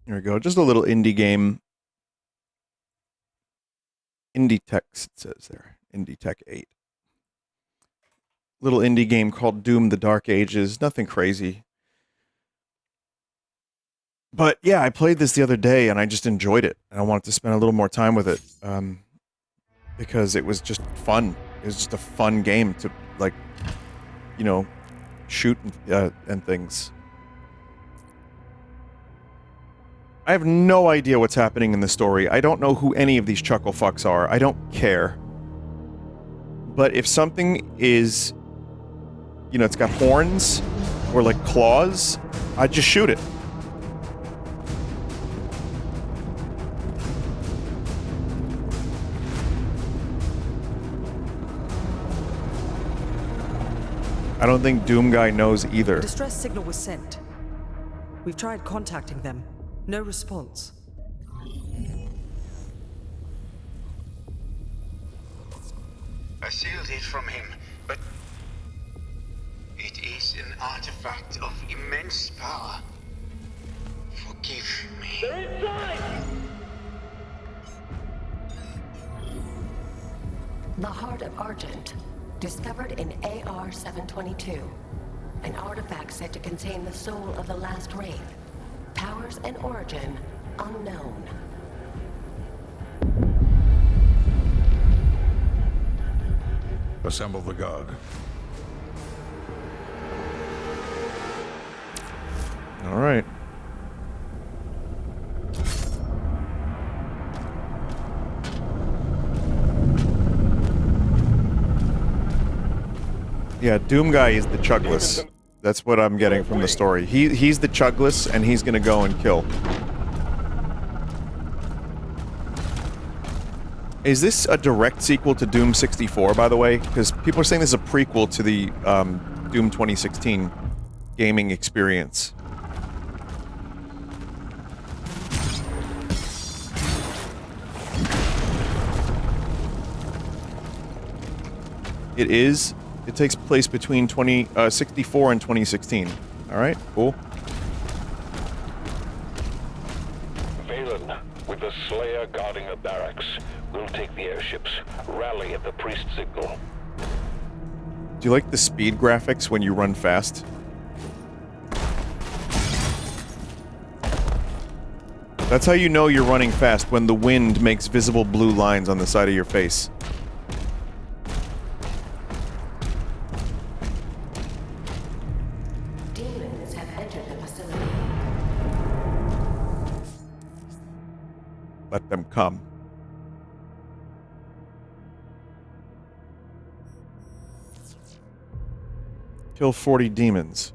Here we go. Just a little indie game. Indie text, it says there. Indie Tech 8. Little indie game called Doom the Dark Ages. Nothing crazy. But yeah, I played this the other day and I just enjoyed it. And I wanted to spend a little more time with it. Because it was just fun. It was just a fun game to, like, you know, shoot and things. I have no idea what's happening in the story. I don't know who any of these chuckle fucks are. I don't care. But if something is, you know, it's got horns or like claws, I just shoot it. I don't think Doom Guy knows either. A distress signal was sent. We've tried contacting them. No response. I sealed it from him, but it is an artifact of immense power. Forgive me. They're inside! The Heart of Argent, discovered in AR-722. An artifact said to contain the soul of the last wraith. Powers and origin unknown. Assemble the guard. All right. Yeah, Doom Guy is the Chugless. That's what I'm getting from the story. He's the Chugless, and he's gonna go and kill. Is this a direct sequel to Doom 64, by the way? Because people are saying this is a prequel to the Doom 2016 gaming experience. It is. It takes place between 64 and 2016. Alright, cool. Valen, with the Slayer guarding the barracks, we'll take the airships. Rally at the priest signal. Do you like the speed graphics when you run fast? That's how you know you're running fast, when the wind makes visible blue lines on the side of your face. Let them come. Kill 40 demons.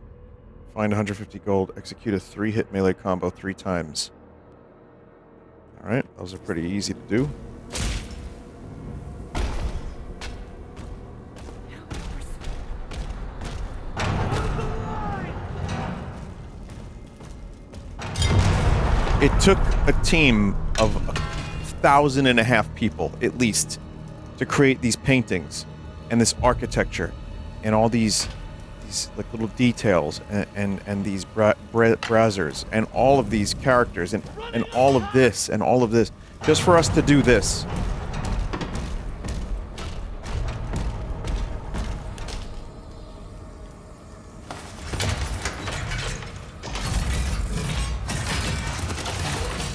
Find 150 gold. Execute a 3-hit melee combo 3 times. Alright, those are pretty easy to do. It took a team of 1,500 people, at least, to create these paintings and this architecture and all these like little details and these brazzers and all of these characters and all of this and all of this just for us to do this.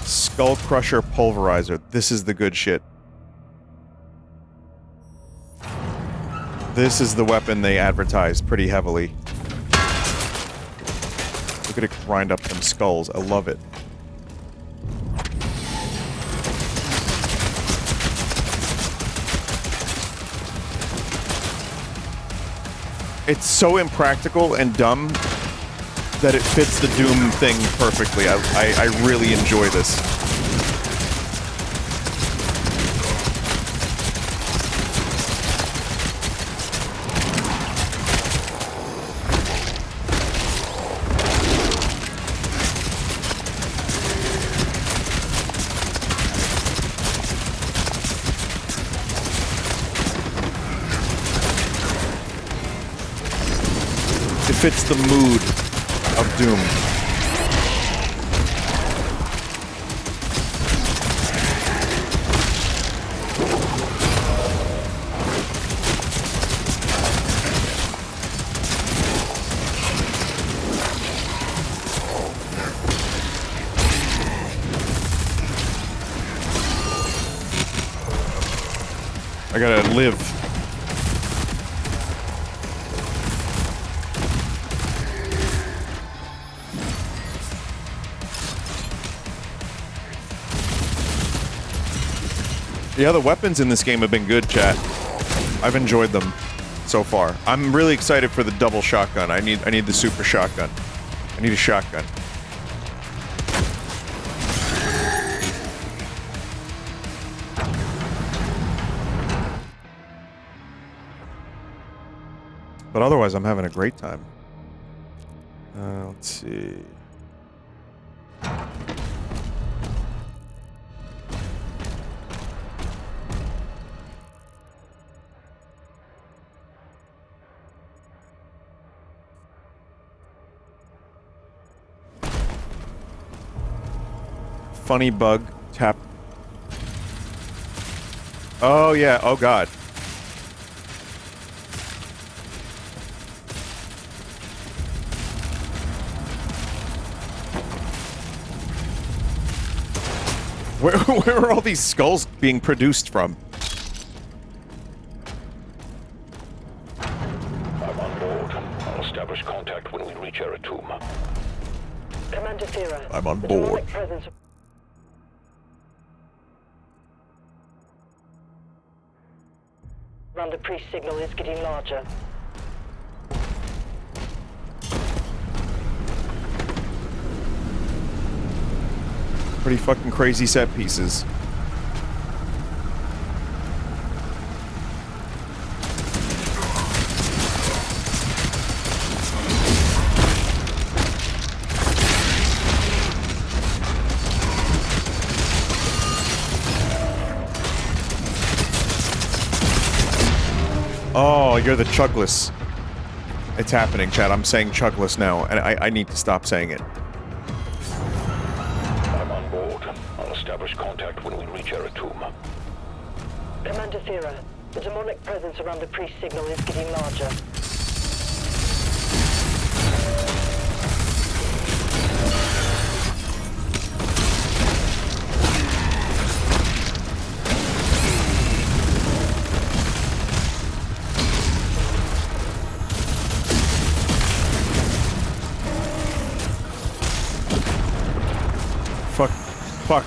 Skull Crusher Pulverizer. This is the good shit. This is the weapon they advertised pretty heavily. Look at it grind up them skulls. I love it. It's so impractical and dumb that it fits the Doom thing perfectly. I really enjoy this. It fits the mood of Doom. I gotta live. Yeah, the weapons in this game have been good, chat. I've enjoyed them so far. I'm really excited for the double shotgun. I need the super shotgun. I need a shotgun. But otherwise, I'm having a great time. Let's see. Funny bug. Tap. Oh, yeah. Oh, God. Where are all these skulls being produced from? I'm on board. I'll establish contact when we reach Eratum. Commander Thera. I'm on the board. demonic presence around the priest signal is getting larger. Pretty fucking crazy set pieces. Oh, you're the Chugless. It's happening, chat. I'm saying Chugless now, and I need to stop saying it. I'm on board. I'll establish contact when we reach Eratum. Commander Thera, the demonic presence around the priest signal is getting larger. Fuck. Fuck.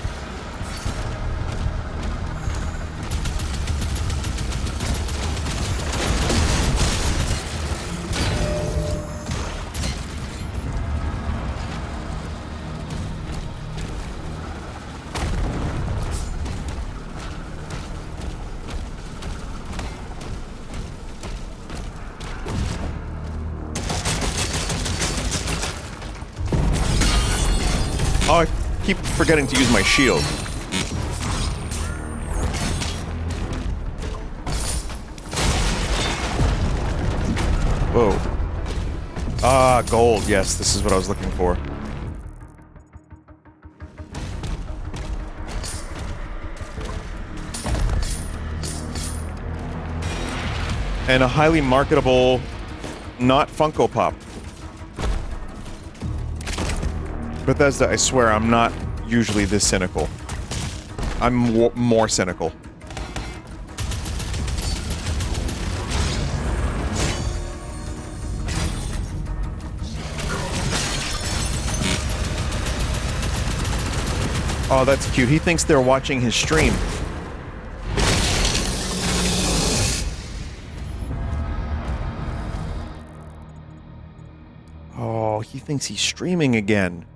Oh, I keep forgetting to use my shield. Whoa. Ah, gold. Yes, this is what I was looking for. And a highly marketable, not Funko Pop. Bethesda, I swear, I'm not usually this cynical. I'm more cynical. Oh, that's cute. He thinks they're watching his stream. Oh, he thinks he's streaming again.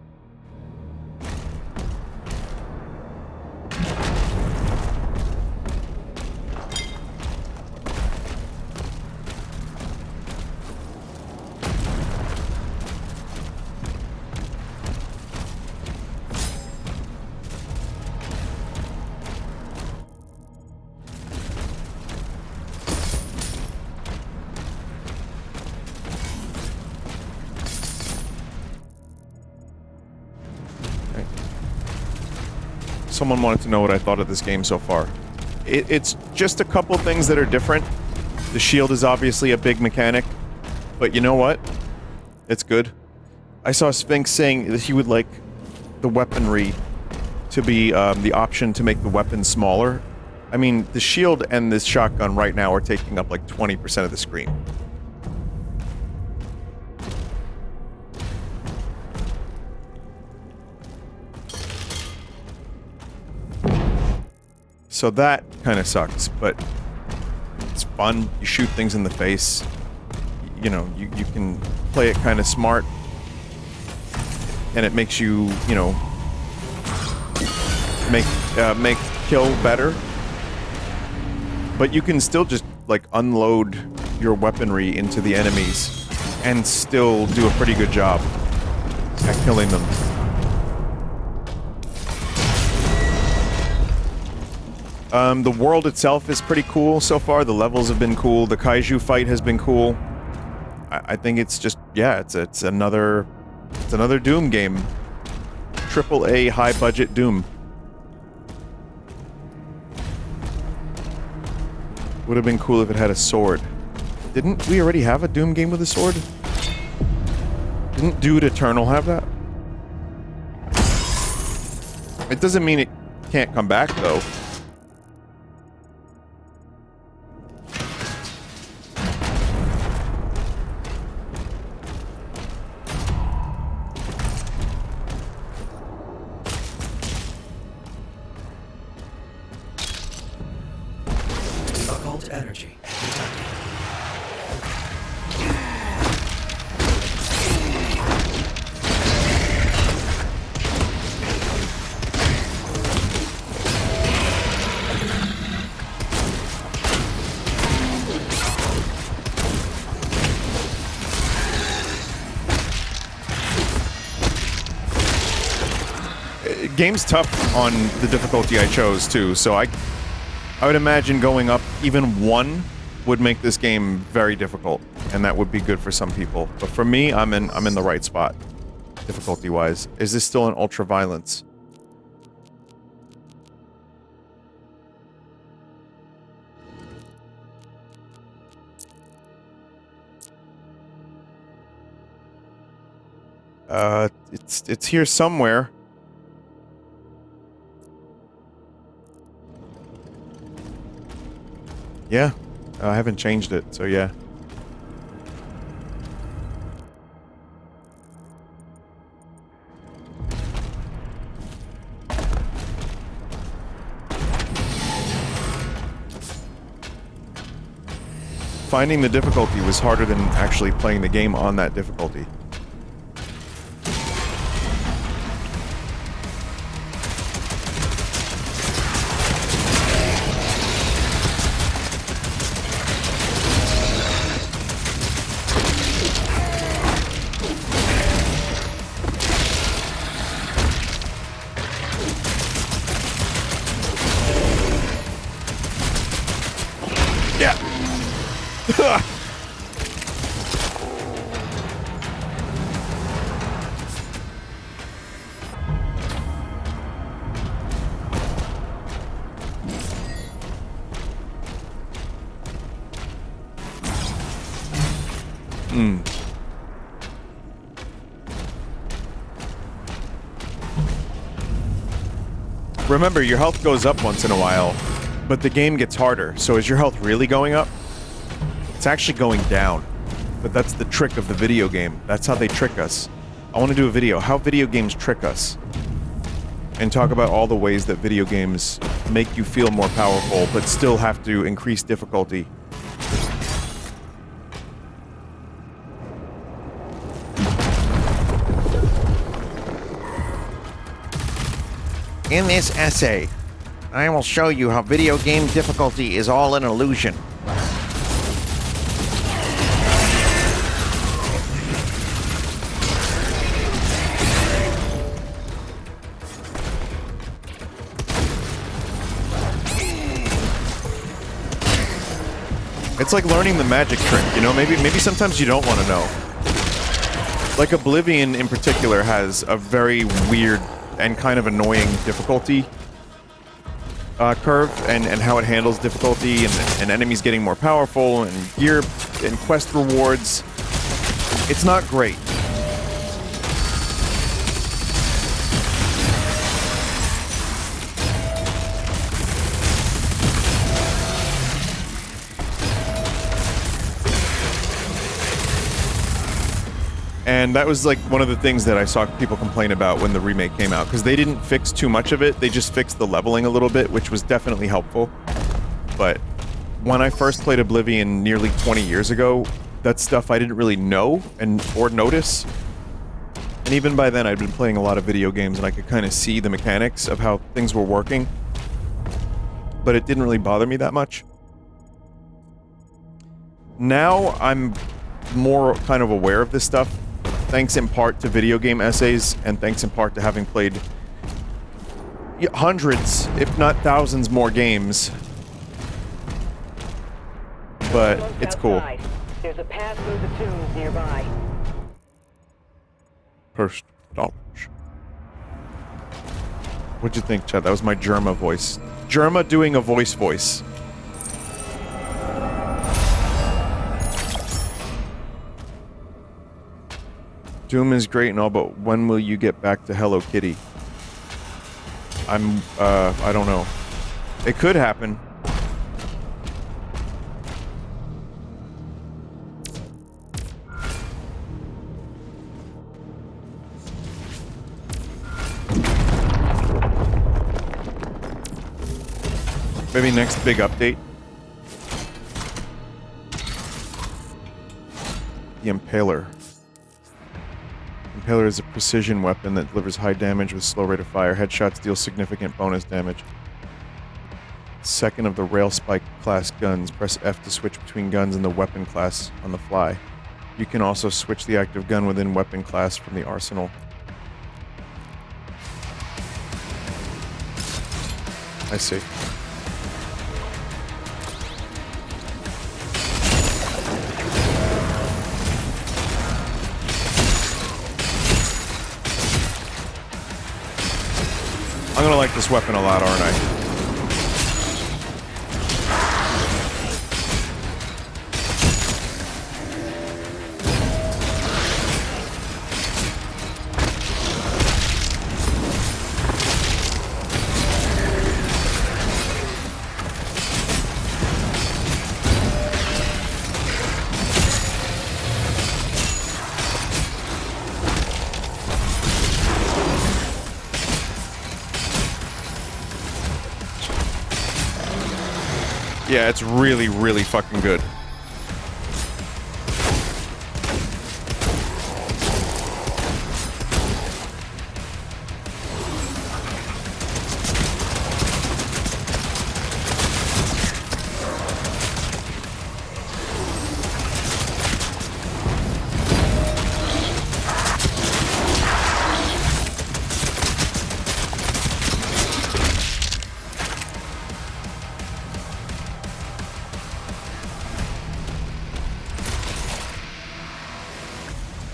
Someone wanted to know what I thought of this game so far. It's just a couple things that are different. The shield is obviously a big mechanic, but you know what? It's good. I saw Sphinx saying that he would like the weaponry to be the option to make the weapon smaller. I mean, the shield and this shotgun right now are taking up like 20% of the screen. So that kind of sucks, but it's fun. You shoot things in the face. You know, you can play it kind of smart. And it makes you, you know, make kill better. But you can still just, like, unload your weaponry into the enemies and still do a pretty good job at killing them. The world itself is pretty cool so far. The levels have been cool. The kaiju fight has been cool. I think it's just, yeah, it's another Doom game. AAA high-budget Doom. Would have been cool if it had a sword. Didn't we already have a Doom game with a sword? Didn't Dude Eternal have that? It doesn't mean it can't come back, though. Energy. Game's tough on the difficulty I chose too, so I would imagine going up even one would make this game very difficult, and that would be good for some people. But for me, I'm in the right spot, difficulty-wise. Is this still an ultra-violence? It's here somewhere. Yeah, I haven't changed it, so yeah. Finding the difficulty was harder than actually playing the game on that difficulty. Remember, your health goes up once in a while, but the game gets harder. So is your health really going up? It's actually going down. But that's the trick of the video game. That's how they trick us. I want to do a video, how video games trick us. And talk about all the ways that video games make you feel more powerful, but still have to increase difficulty. In this essay, I will show you how video game difficulty is all an illusion. It's like learning the magic trick, you know? Maybe sometimes you don't want to know. Like Oblivion in particular has a very weird and kind of annoying difficulty curve, and how it handles difficulty, and enemies getting more powerful, and gear and quest rewards. It's not great. And that was like one of the things that I saw people complain about when the remake came out, because they didn't fix too much of it. They just fixed the leveling a little bit, which was definitely helpful. But when I first played Oblivion nearly 20 years ago, that's stuff I didn't really know or notice. And even by then, I'd been playing a lot of video games, and I could kind of see the mechanics of how things were working. But it didn't really bother me that much. Now, I'm more kind of aware of this stuff, thanks in part to video game essays, and thanks in part to having played hundreds, if not thousands more games. But it's cool. There's a path through the tombs nearby. First knowledge. What'd you think, Chad? That was my Germa voice. Germa doing a voice. Doom is great and all, but when will you get back to Hello Kitty? I don't know. It could happen. Maybe next big update. The Impaler. Impaler is a precision weapon that delivers high damage with slow rate of fire. Headshots deal significant bonus damage. Second of the Rail Spike class guns. Press F to switch between guns in the weapon class on the fly. You can also switch the active gun within weapon class from the arsenal. I see. I'm gonna like this weapon a lot, aren't I? Yeah, it's really, really fucking good.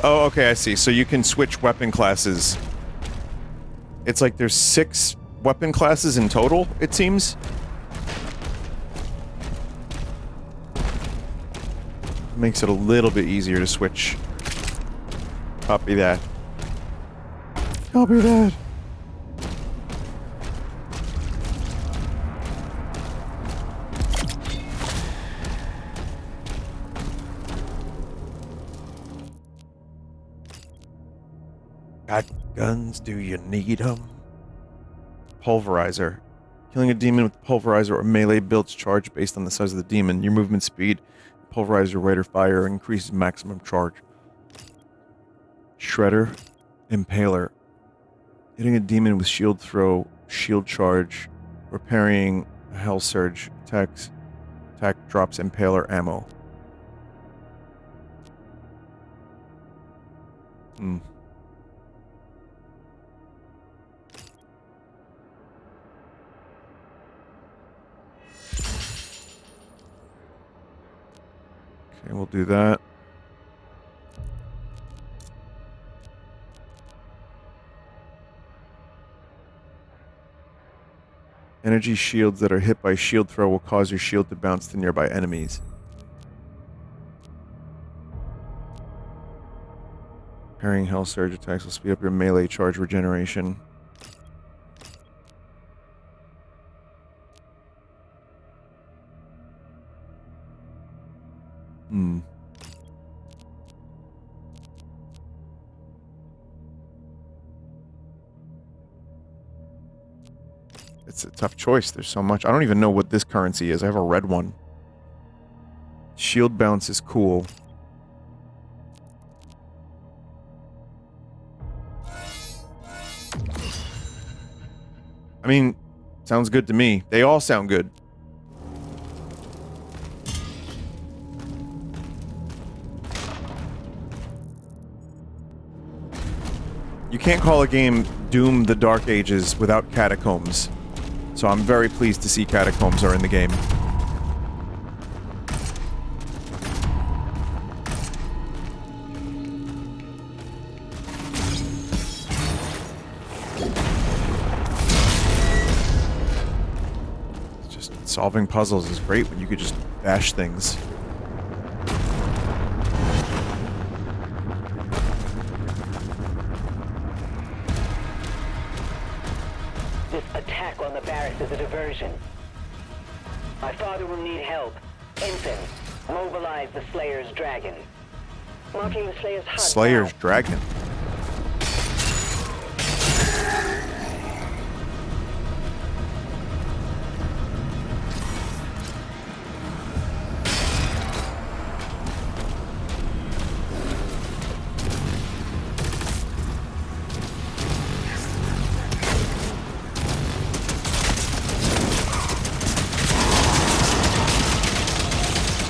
Oh, okay, I see. So you can switch weapon classes. It's like there's 6 weapon classes in total, it seems. Makes it a little bit easier to switch. Copy that. Copy that. Got guns? Do you need them? Pulverizer. Killing a demon with pulverizer or melee builds charge based on the size of the demon. Your movement speed. Pulverizer rate of fire increases maximum charge. Shredder. Impaler. Hitting a demon with shield throw, shield charge, or parrying a hell surge. Attack drops impaler ammo. Okay, we'll do that. Energy shields that are hit by shield throw will cause your shield to bounce to nearby enemies. Parrying hell surge attacks will speed up your melee charge regeneration. it's a tough choice. There's so much. I don't even know what this currency is. I have a red one. Shield bounce is cool. I mean, sounds good to me. They all sound good. You can't call a game Doom the Dark Ages without catacombs. So I'm very pleased to see catacombs are in the game. It's just solving puzzles is great when you could just bash things. This attack on the barracks is a diversion. My father will need help. Ensign, mobilize the Slayer's dragon. Marking the Slayer's hut. Slayer's dragon.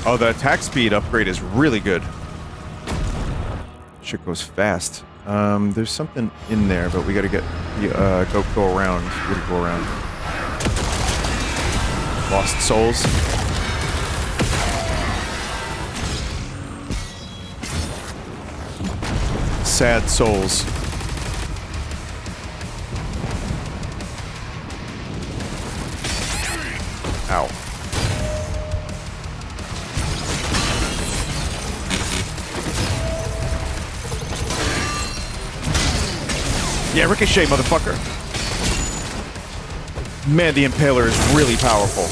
Oh, the attack speed upgrade is really good. Shit goes fast. There's something in there, but we gotta get the, go around. Where to go around? Lost souls. Sad souls. Ow. Yeah, ricochet, motherfucker. Man, the Impaler is really powerful.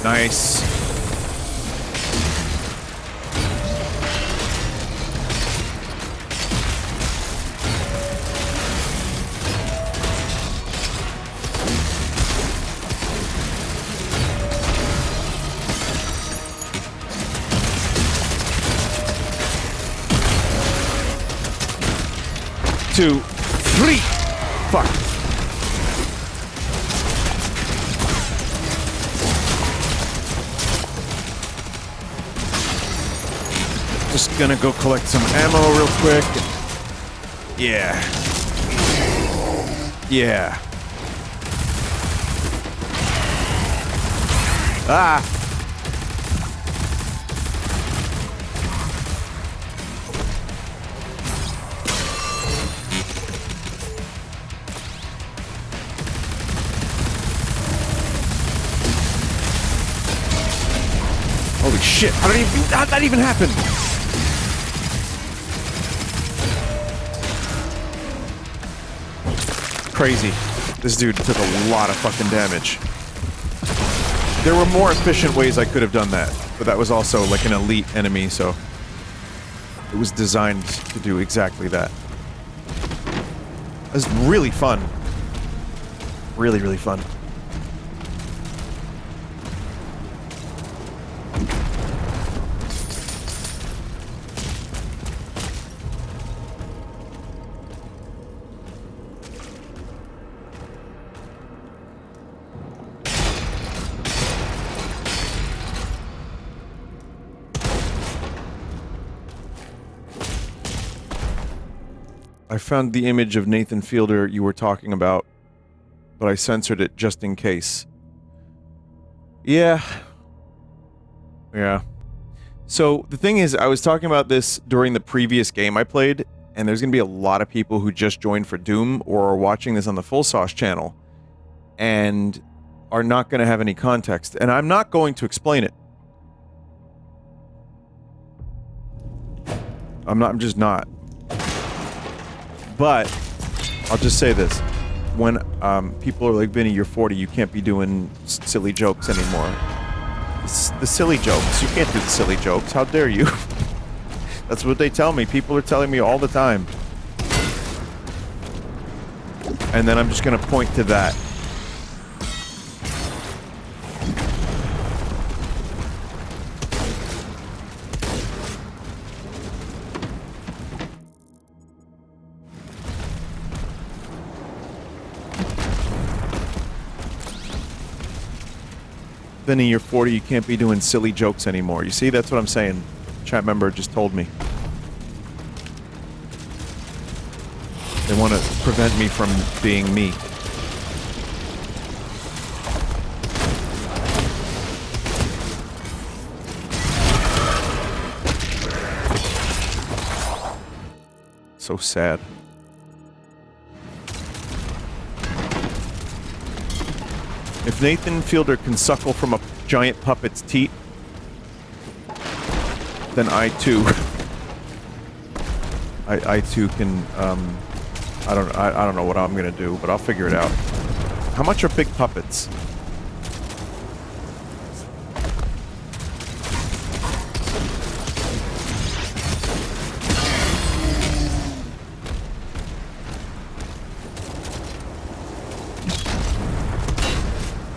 Nice. Two, three. Fuck. Just gonna go collect some ammo real quick. Yeah. Yeah. Ah. Holy shit, how'd that even happen? Crazy. This dude took a lot of fucking damage. There were more efficient ways I could have done that, but that was also like an elite enemy, so it was designed to do exactly that. It was really fun. Really, really fun. I found the image of Nathan Fielder you were talking about, but I censored it just in case. Yeah. Yeah. So, the thing is, I was talking about this during the previous game I played, and there's gonna be a lot of people who just joined for Doom or are watching this on the Full Sauce channel and are not gonna have any context, and I'm not going to explain it. I'm just not. But I'll just say this. When people are like, Vinny, you're 40, you can't be doing silly jokes anymore. The silly jokes. You can't do the silly jokes. How dare you? That's what they tell me. People are telling me all the time. And then I'm just going to point to that. Vinny, you're 40, you can't be doing silly jokes anymore. You see, that's what I'm saying. Chat member just told me. They want to prevent me from being me. So sad. If Nathan Fielder can suckle from a giant puppet's teat, then I too can I don't know what I'm gonna do, but I'll figure it out. How much are big puppets?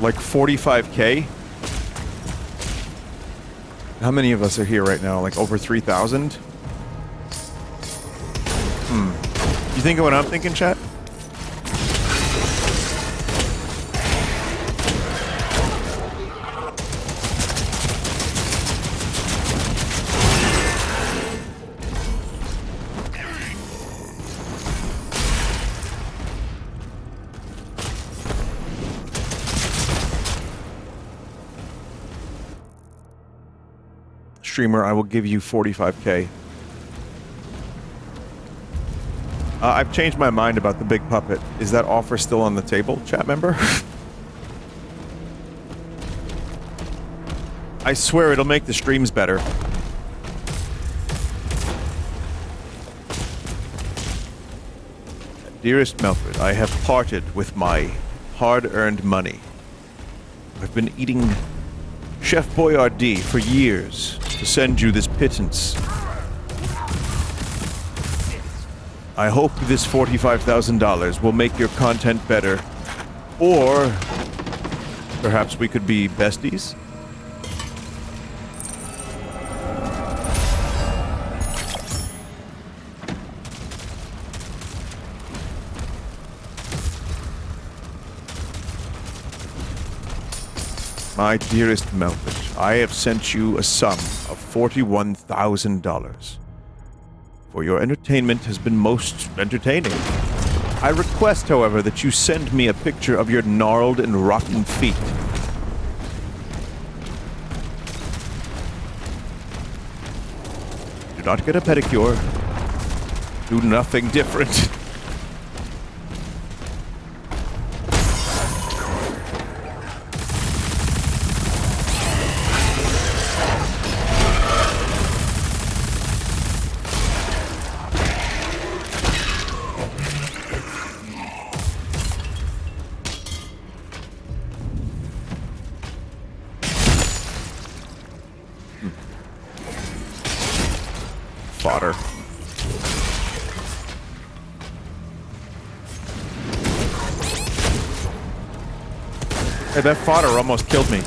Like 45K? How many of us are here right now? Like over 3,000? You thinking what I'm thinking, chat? Streamer, I will give you 45K. I've changed my mind about the big puppet. Is that offer still on the table, chat member? I swear it'll make the streams better. Dearest Melford, I have parted with my hard-earned money. I've been eating Chef Boyardee for years to send you this pittance. I hope this $45,000 will make your content better. Or perhaps we could be besties? My dearest Melvich, I have sent you a sum of $41,000. For your entertainment has been most entertaining. I request, however, that you send me a picture of your gnarled and rotten feet. Do not get a pedicure. Do nothing different. Fodder. Hey, that fodder almost killed me.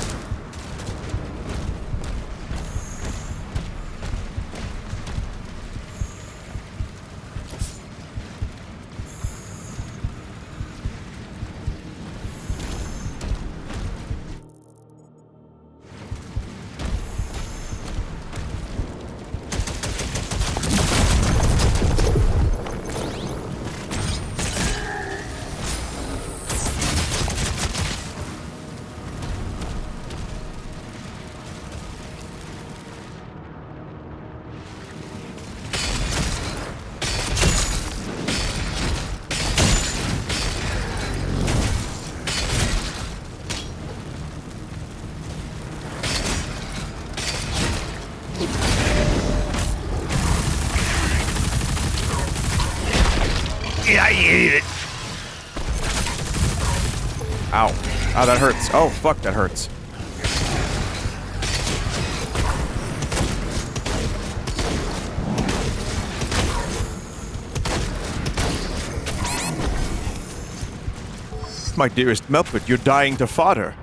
I hate it. Ow. Ow, that hurts. Oh, fuck, that hurts. My dearest Melpert, you're dying to fodder.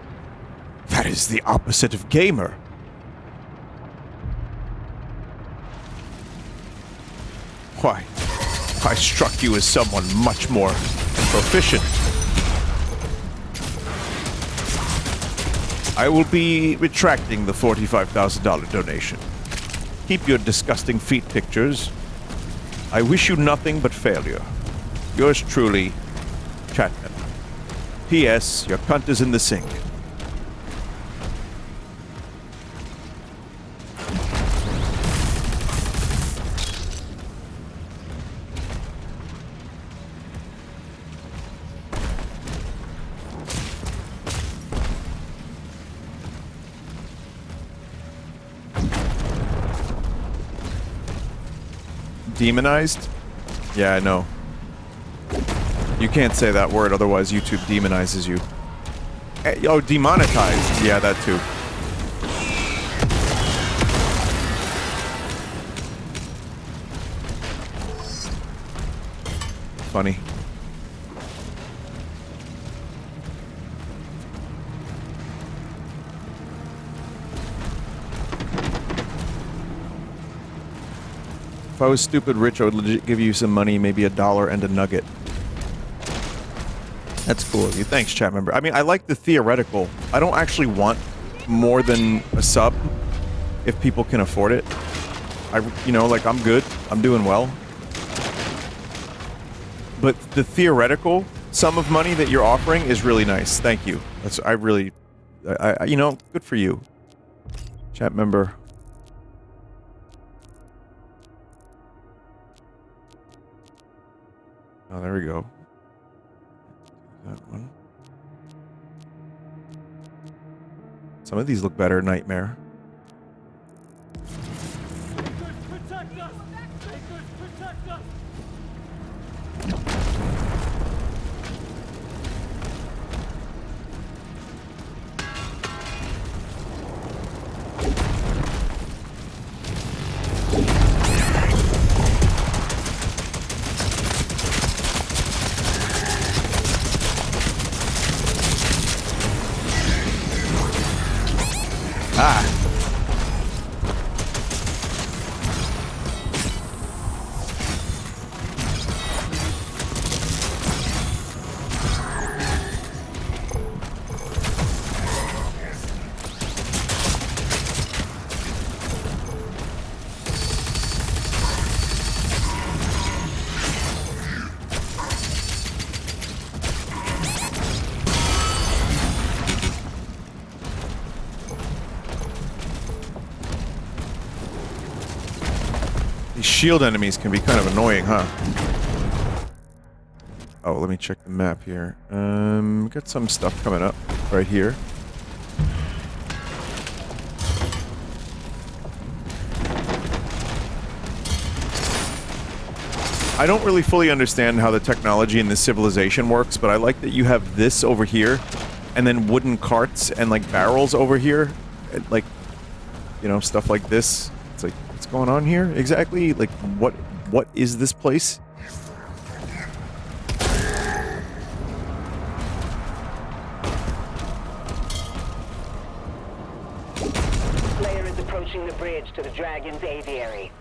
That is the opposite of gamer. Why? I struck you as someone much more proficient. I will be retracting the $45,000 donation. Keep your disgusting feet pictures. I wish you nothing but failure. Yours truly, Chapman. P.S. Your cunt is in the sink. Demonized? Yeah, I know. You can't say that word, otherwise YouTube demonizes you. Oh, demonetized. Yeah, that too. Funny. If I was stupid rich, I would legit give you some money, maybe $1 and a nugget. That's cool of you. Thanks, chat member. I mean, I like the theoretical. I don't actually want more than a sub if people can afford it. You know, like, I'm good. I'm doing well. But the theoretical sum of money that you're offering is really nice. Thank you. That's, you know, good for you. Chat member. Oh, there we go. That one. Some of these look better, Nightmare. Protect us! Protect us! Ah. Shield enemies can be kind of annoying, huh? Oh, let me check the map here. Got some stuff coming up right here. I don't really fully understand how the technology in this civilization works, but I like that you have this over here, and then wooden carts and, like, barrels over here. And, like, you know, stuff like this. It's like, what's going on here exactly? Like, what is this place? Slayer is approaching the bridge to the Dragon's aviary.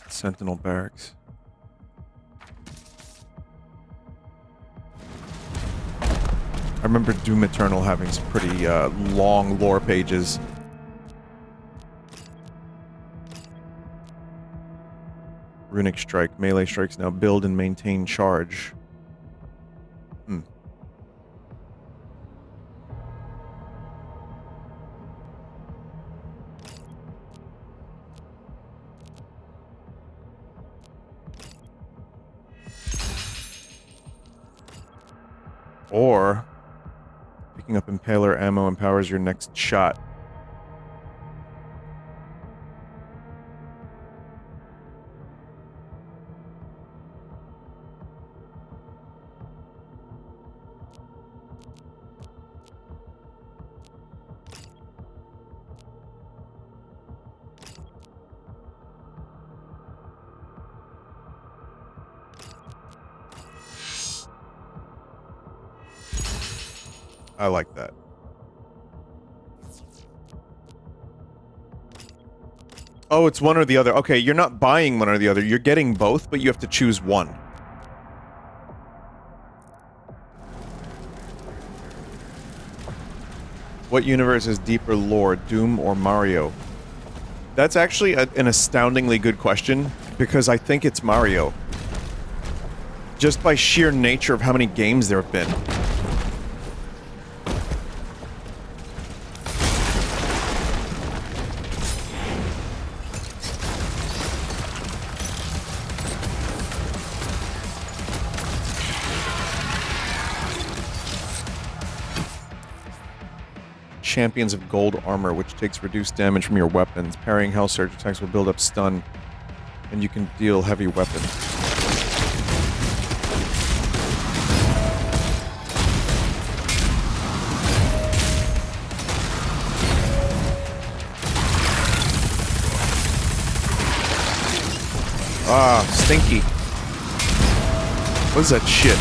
Sentinel Barracks. I remember Doom Eternal having some pretty long lore pages. Runic Strike. Melee strikes now build and maintain charge. Or picking up Impaler ammo empowers your next shot. I like that. Oh, it's one or the other. Okay, you're not buying one or the other. You're getting both, but you have to choose one. What universe has deeper lore, Doom or Mario? That's actually an astoundingly good question, because I think it's Mario. Just by sheer nature of how many games there have been. Champions of Gold Armor, which takes reduced damage from your weapons. Parrying Hell Surge attacks will build up stun, and you can deal heavy weapons. Ah, stinky. What is that shit?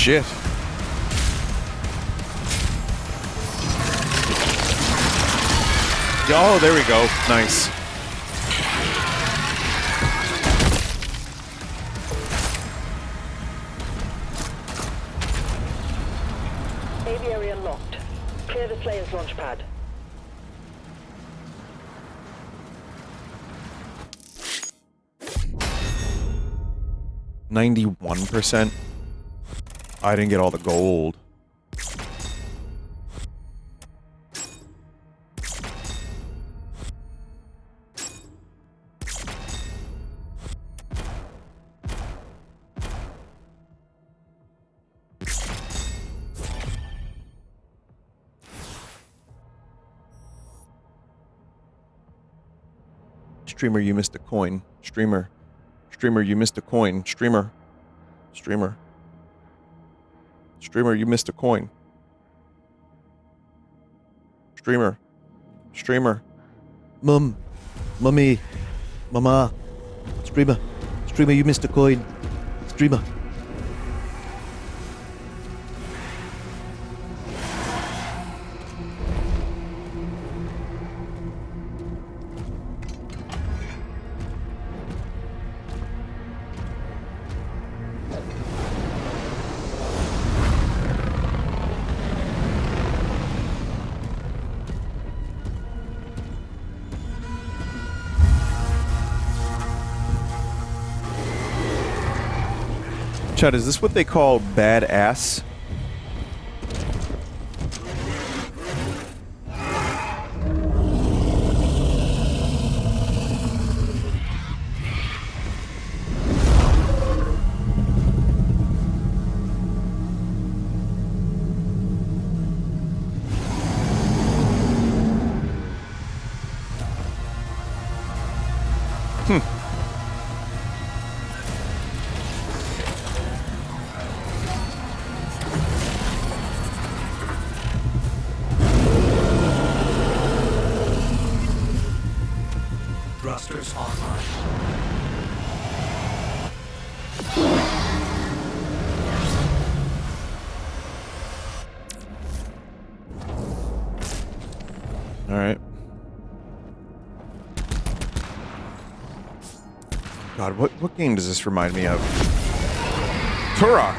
Shit. Oh, there we go. Nice. Aviary unlocked. Clear the Slayer's launch pad. %91%. I didn't get all the gold. Streamer, you missed a coin. Streamer. Streamer, you missed a coin. Streamer. Streamer. Streamer, you missed a coin. Streamer. Streamer. Mum. Mummy. Mama. Streamer. Streamer, you missed a coin. Streamer. Chad, is this what they call badass? boosters online. All right. God, what game does this remind me of? Turok,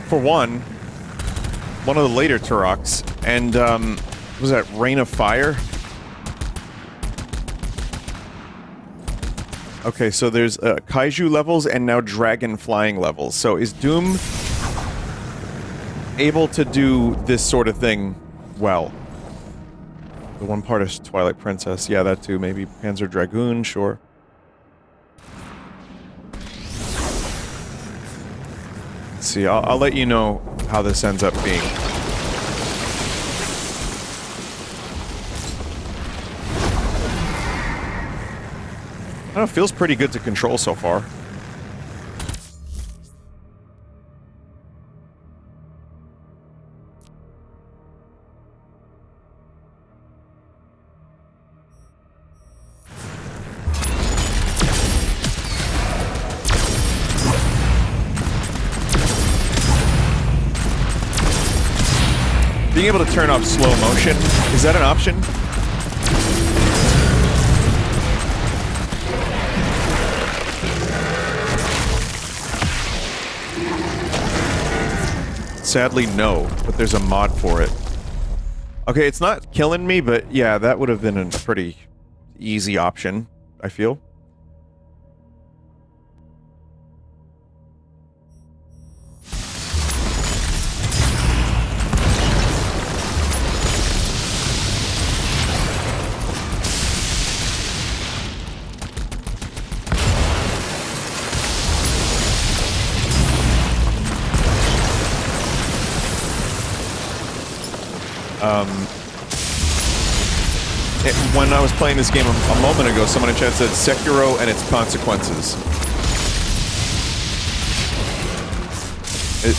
for one of the later Turoks, and was that Reign of Fire? Okay, so there's kaiju levels and now dragon flying levels. So is Doom able to do this sort of thing well? The one part is Twilight Princess. Yeah, that too. Maybe Panzer Dragoon, sure. Let's see, I'll let you know how this ends up being. I don't know, it feels pretty good to control so far. Being able to turn off slow motion, is that an option? Sadly, no, but there's a mod for it. Okay, it's not killing me, but yeah, that would have been a pretty easy option, I feel. When I was playing this game a moment ago, someone in chat said Sekiro and its consequences.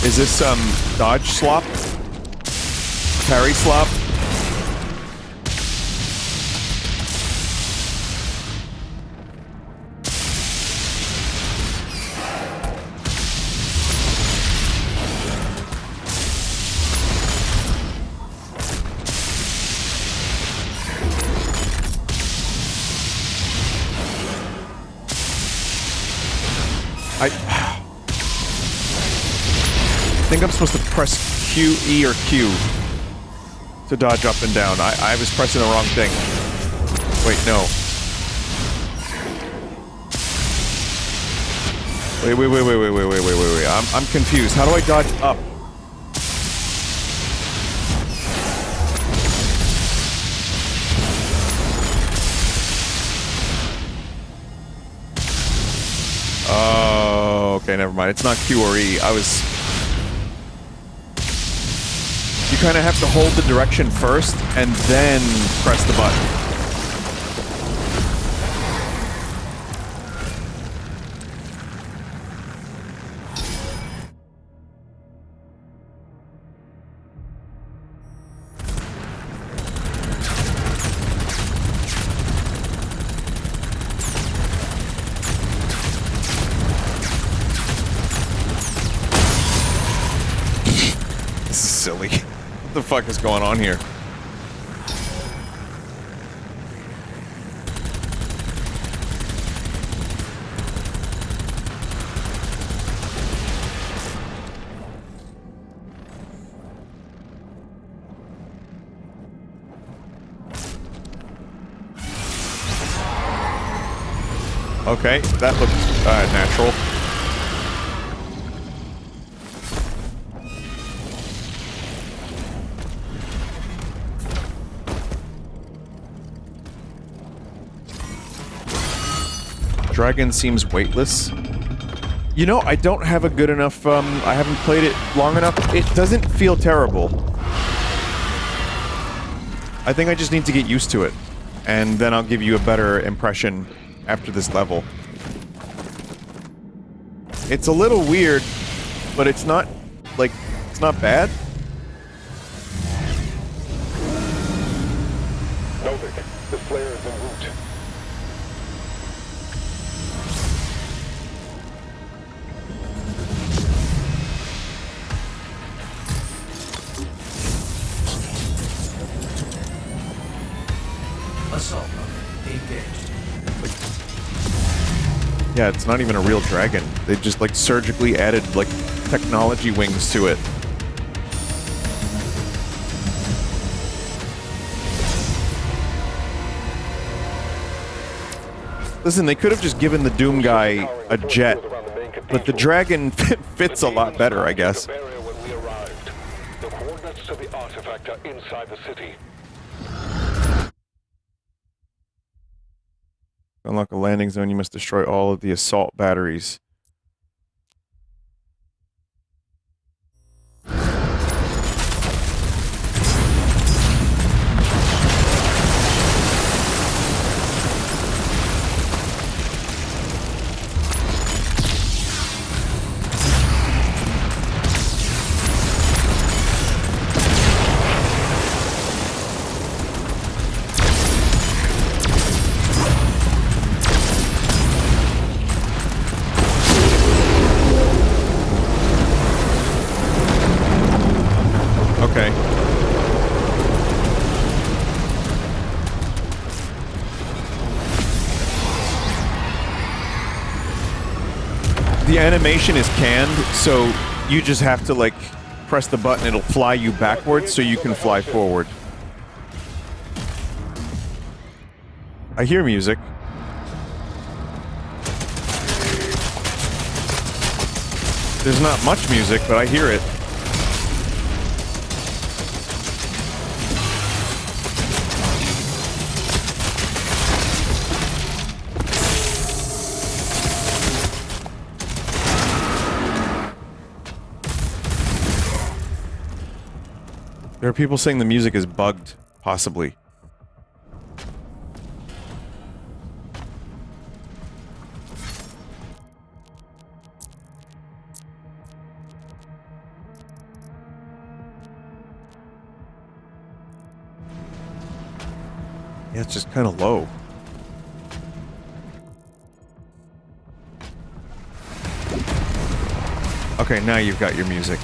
Is this dodge slop? Parry slop? I think I'm supposed to press Q, E, or Q to dodge up and down. I was pressing the wrong thing. Wait, no. Wait. I'm confused. How do I dodge up? Oh, okay, never mind. It's not Q or E. You kind of have to hold the direction first and then press the button. This is silly. What the fuck is going on here? Okay, that looks natural. Dragon seems weightless. You know, I don't have a good enough, I haven't played it long enough. It doesn't feel terrible. I think I just need to get used to it. And then I'll give you a better impression after this level. It's a little weird, but it's not, like, it's not bad. Novic, the flare is en route. Yeah, it's not even a real dragon. They just like surgically added like technology wings to it. Listen, they could have just given the Doom guy a jet, but the dragon fits a lot better, I guess. The coordinates to the artifact are inside the city. To unlock a landing zone, you must destroy all of the assault batteries. Okay. The animation is canned, so you just have to like press the button, it'll fly you backwards so you can fly forward. I hear music. There's not much music, but I hear it. There are people saying the music is bugged, possibly. Yeah, it's just kind of low. Okay, now you've got your music.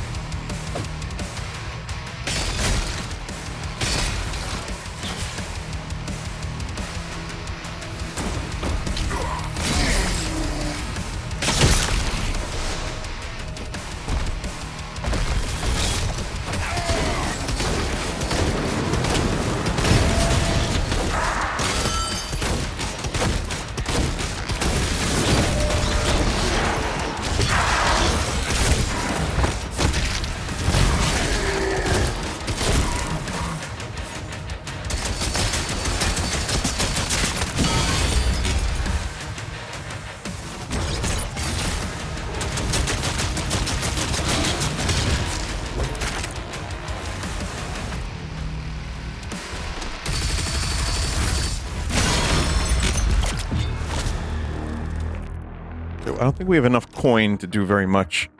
I don't think we have enough coin to do very much.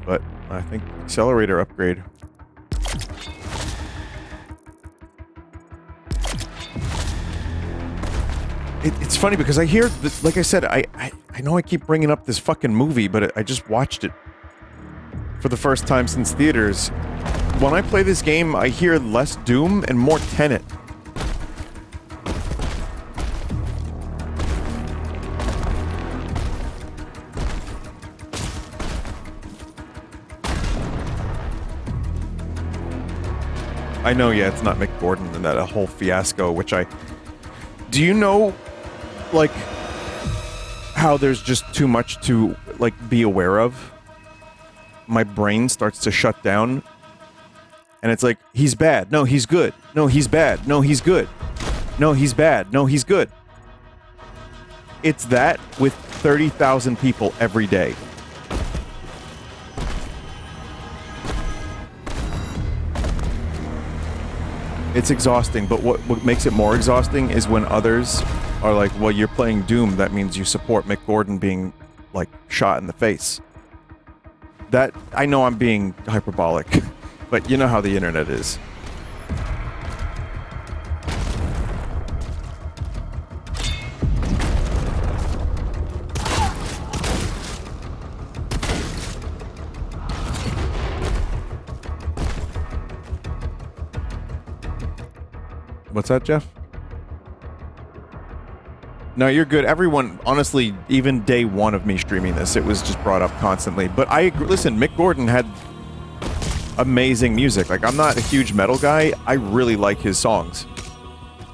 But I think accelerator upgrade. It's funny because I hear this, like I said, I know I keep bringing up this fucking movie, but I just watched it for the first time since theaters. When I play this game, I hear less Doom and more Tenet. I know, yeah, it's not Mick Gordon and that whole fiasco, which I... Do you know, like, how there's just too much to, like, be aware of? My brain starts to shut down. And it's like, he's bad. No, he's good. No, he's bad. No, he's good. No, he's bad. No, he's good. It's that with 30,000 people every day. It's exhausting, but what makes it more exhausting is when others are like, well, you're playing Doom, that means you support Mick Gordon being, like, shot in the face. That, I know I'm being hyperbolic, but you know how the internet is. What's that, Jeff? No, you're good. Everyone, honestly, even day one of me streaming this, it was just brought up constantly. But I agree. Listen, Mick Gordon had amazing music. Like, I'm not a huge metal guy. I really like his songs.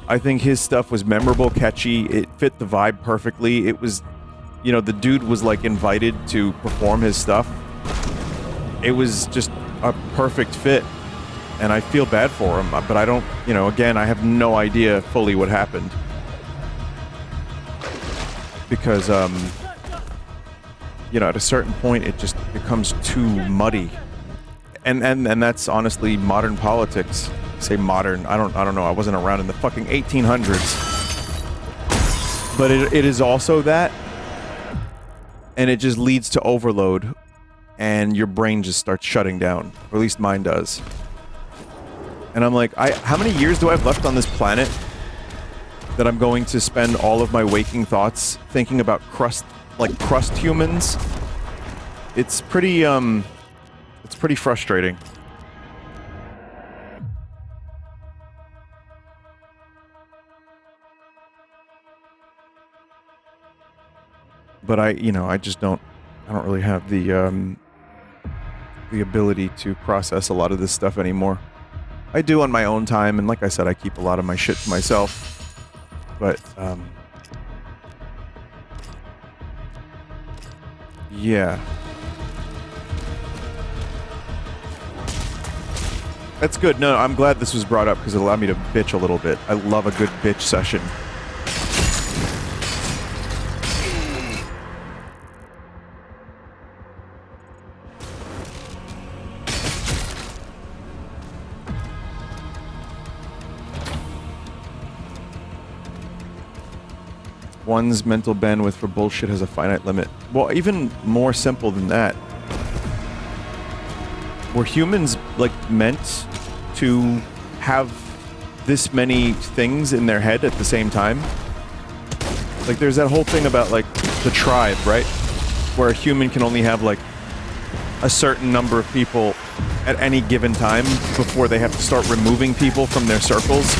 I think his stuff was memorable, catchy. It fit the vibe perfectly. It was, you know, the dude was like invited to perform his stuff. It was just a perfect fit. And I feel bad for him, but I don't, you know, again, I have no idea fully what happened. Because, you know, at a certain point, it just becomes too muddy. And that's honestly modern politics. Say modern, I don't know, I wasn't around in the fucking 1800s. But it is also that, and it just leads to overload, and your brain just starts shutting down, or at least mine does. And I'm like, how many years do I have left on this planet that I'm going to spend all of my waking thoughts thinking about crust humans? It's pretty frustrating. But I don't really have the ability to process a lot of this stuff anymore. I do on my own time, and like I said, I keep a lot of my shit to myself. But, yeah. That's good. No, I'm glad this was brought up because it allowed me to bitch a little bit. I love a good bitch session. One's mental bandwidth for bullshit has a finite limit. Well, even more simple than that. Were humans, like, meant to have this many things in their head at the same time? Like, there's that whole thing about, like, the tribe, right? Where a human can only have, like, a certain number of people at any given time before they have to start removing people from their circles.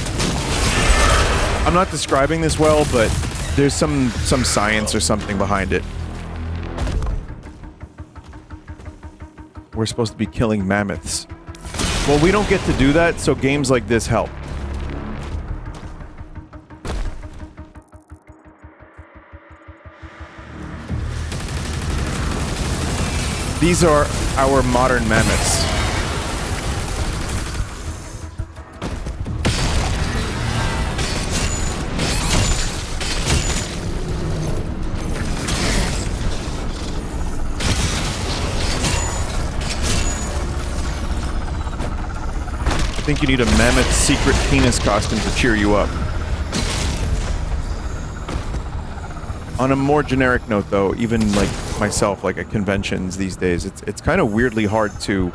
I'm not describing this well, but there's some science or something behind it. We're supposed to be killing mammoths. Well, we don't get to do that, so games like this help. These are our modern mammoths. I think you need a mammoth secret penis costume to cheer you up. On a more generic note, though, even like myself, like at conventions these days, it's kind of weirdly hard to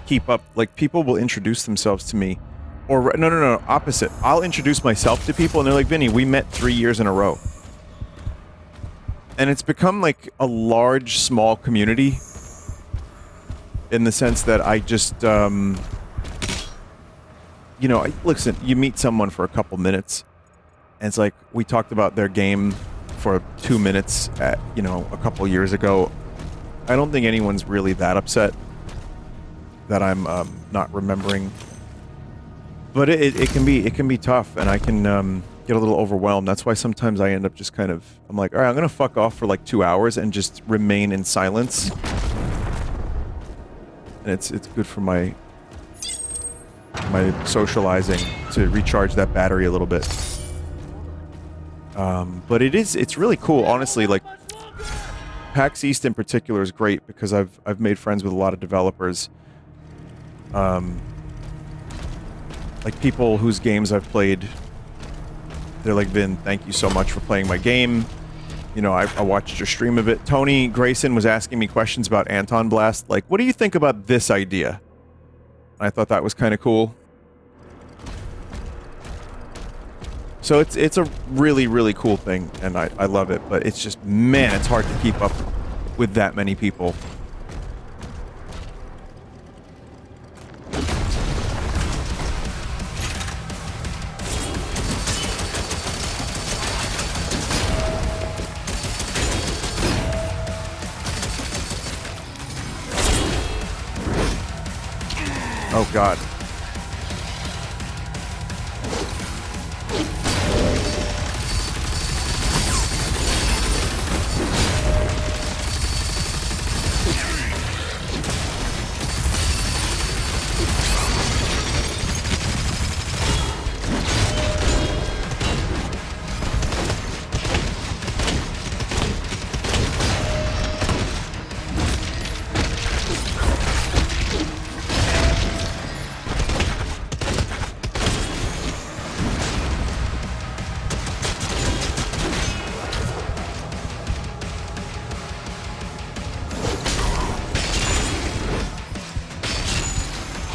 keep up. Like, people will introduce themselves to me, or no, opposite. I'll introduce myself to people, and they're like, "Vinny, we met 3 years in a row," and it's become like a large, small community. In the sense that I just, you know, listen, you meet someone for a couple minutes, and it's like, we talked about their game for 2 minutes at, you know, a couple years ago. I don't think anyone's really that upset that I'm not remembering. But it can be tough, and I can get a little overwhelmed. That's why sometimes I end up just kind of, I'm like, all right, I'm gonna fuck off for like 2 hours and just remain in silence. And it's good for my socializing to recharge that battery a little bit. But it's really cool, honestly. Like, PAX East in particular is great because I've made friends with a lot of developers. Like, people whose games I've played, they're like, Vin, thank you so much for playing my game. You know, I watched your stream of it. Tony Grayson was asking me questions about Anton Blast. Like, what do you think about this idea? I thought that was kind of cool. So it's a really, really cool thing, and I love it. But it's just, man, it's hard to keep up with that many people. Oh god.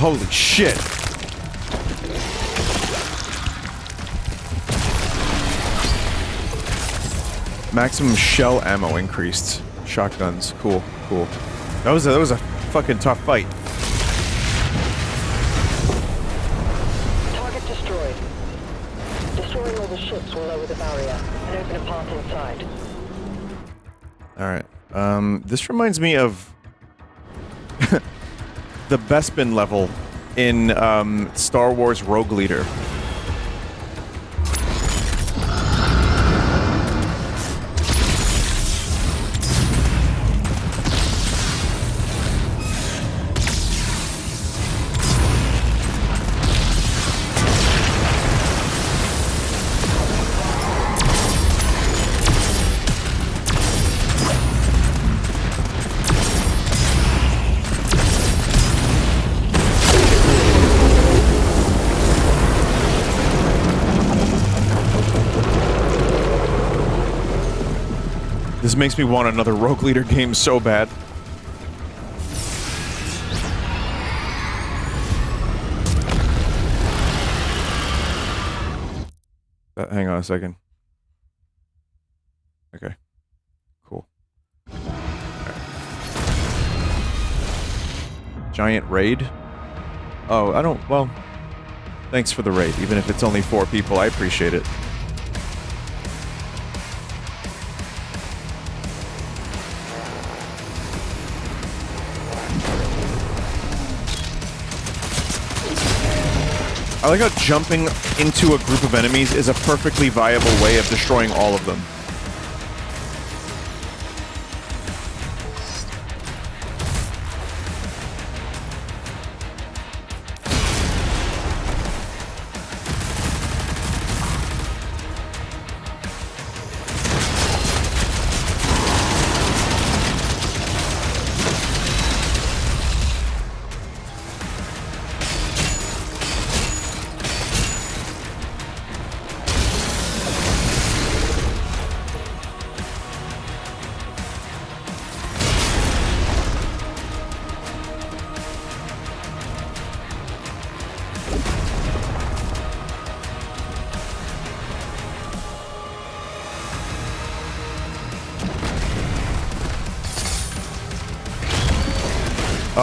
Holy shit. Maximum shell ammo increased. Shotguns. Cool, cool. That was a fucking tough fight. Target destroyed. Destroying all the ships will lower the barrier and open a path inside. Alright. This reminds me of the Bespin level in Star Wars Rogue Leader. This makes me want another Rogue Leader game so bad. Hang on a second. Okay. Cool. Right. Giant raid? Oh, I don't... Well... Thanks for the raid. Even if it's only 4 people, I appreciate it. I like how jumping into a group of enemies is a perfectly viable way of destroying all of them.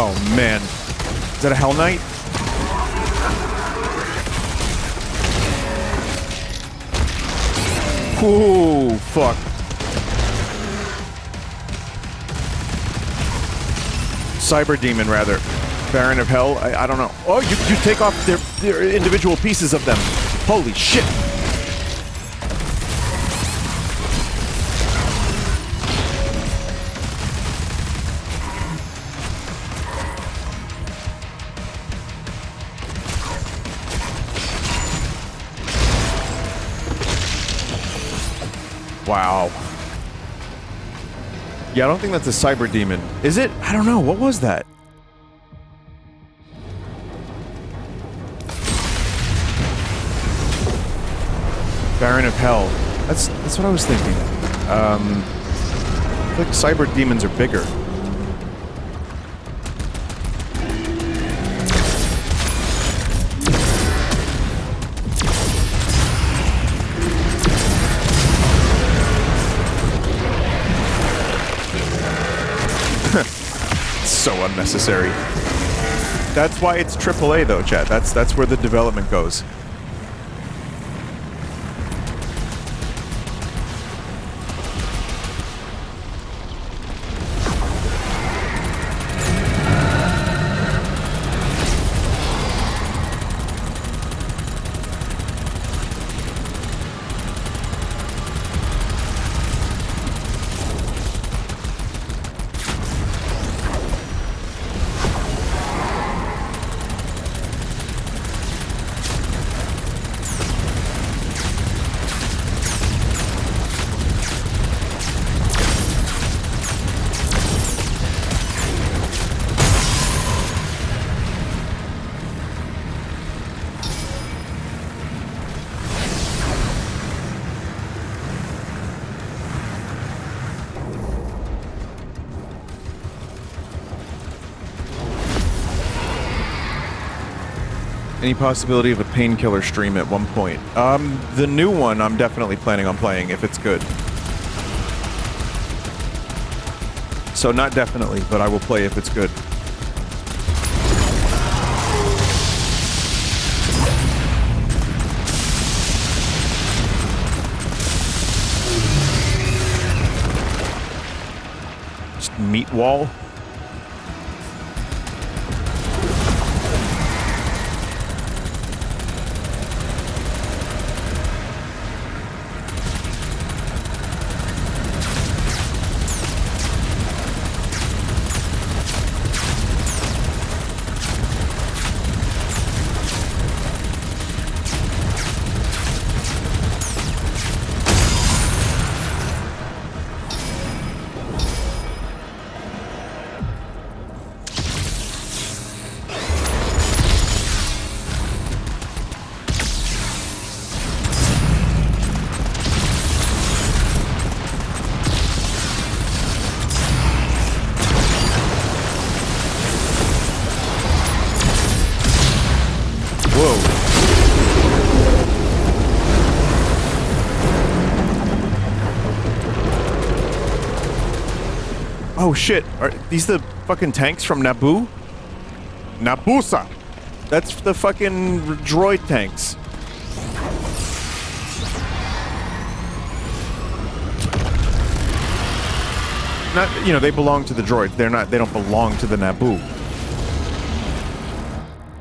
Oh man. Is that a Hell Knight? Ooh, fuck. Cyber Demon, rather. Baron of Hell? I don't know. Oh, you take off their individual pieces of them. Holy shit. Wow. Yeah, I don't think that's a Cyber Demon. Is it? I don't know. What was that? Baron of Hell. That's what I was thinking. I feel like Cyber Demons are bigger. So unnecessary. That's why it's AAA though, chat. That's where the development goes. Any possibility of a painkiller stream at one point? The new one I'm definitely planning on playing if it's good. So not definitely, but I will play if it's good. Just meat wall. Oh shit, are these the fucking tanks from Naboo? Nabusa! That's the fucking droid tanks. Not, you know, they belong to the droids. They don't belong to the Naboo.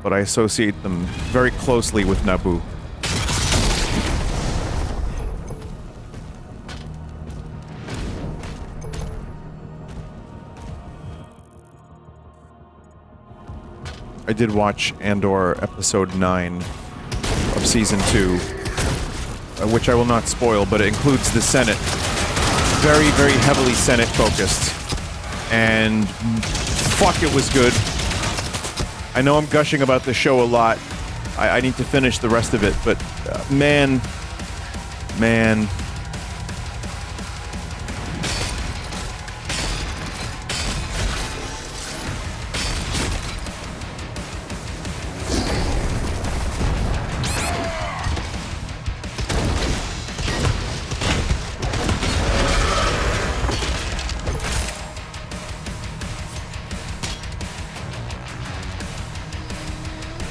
But I associate them very closely with Naboo. I did watch Andor Episode 9 of Season 2, which I will not spoil, but it includes the Senate. Very, very heavily Senate-focused. And fuck, it was good. I know I'm gushing about the show a lot. I need to finish the rest of it, but man...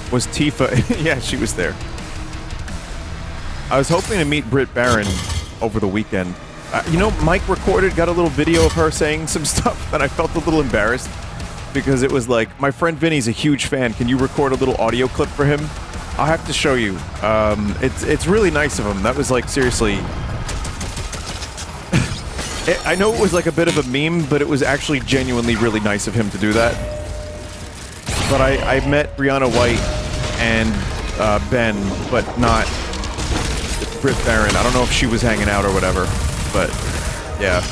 Was Tifa... Yeah, she was there. I was hoping to meet Britt Baron over the weekend. You know, Mike got a little video of her saying some stuff, and I felt a little embarrassed because it was like, my friend Vinny's a huge fan. Can you record a little audio clip for him? I'll have to show you. It's really nice of him. That was like, seriously... I know it was like a bit of a meme, but it was actually genuinely really nice of him to do that. But I met Brianna White and Ben, but not Britt Baron. I don't know if she was hanging out or whatever, but yeah.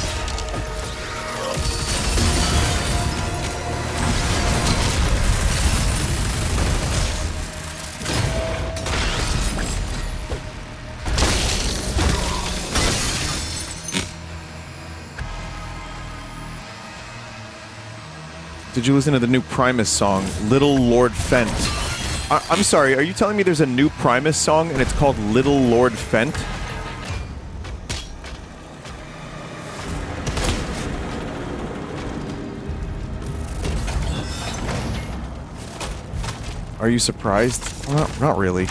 Did you listen to the new Primus song, Little Lord Fent? I'm sorry, are you telling me there's a new Primus song and it's called Little Lord Fent? Are you surprised? Well, not really.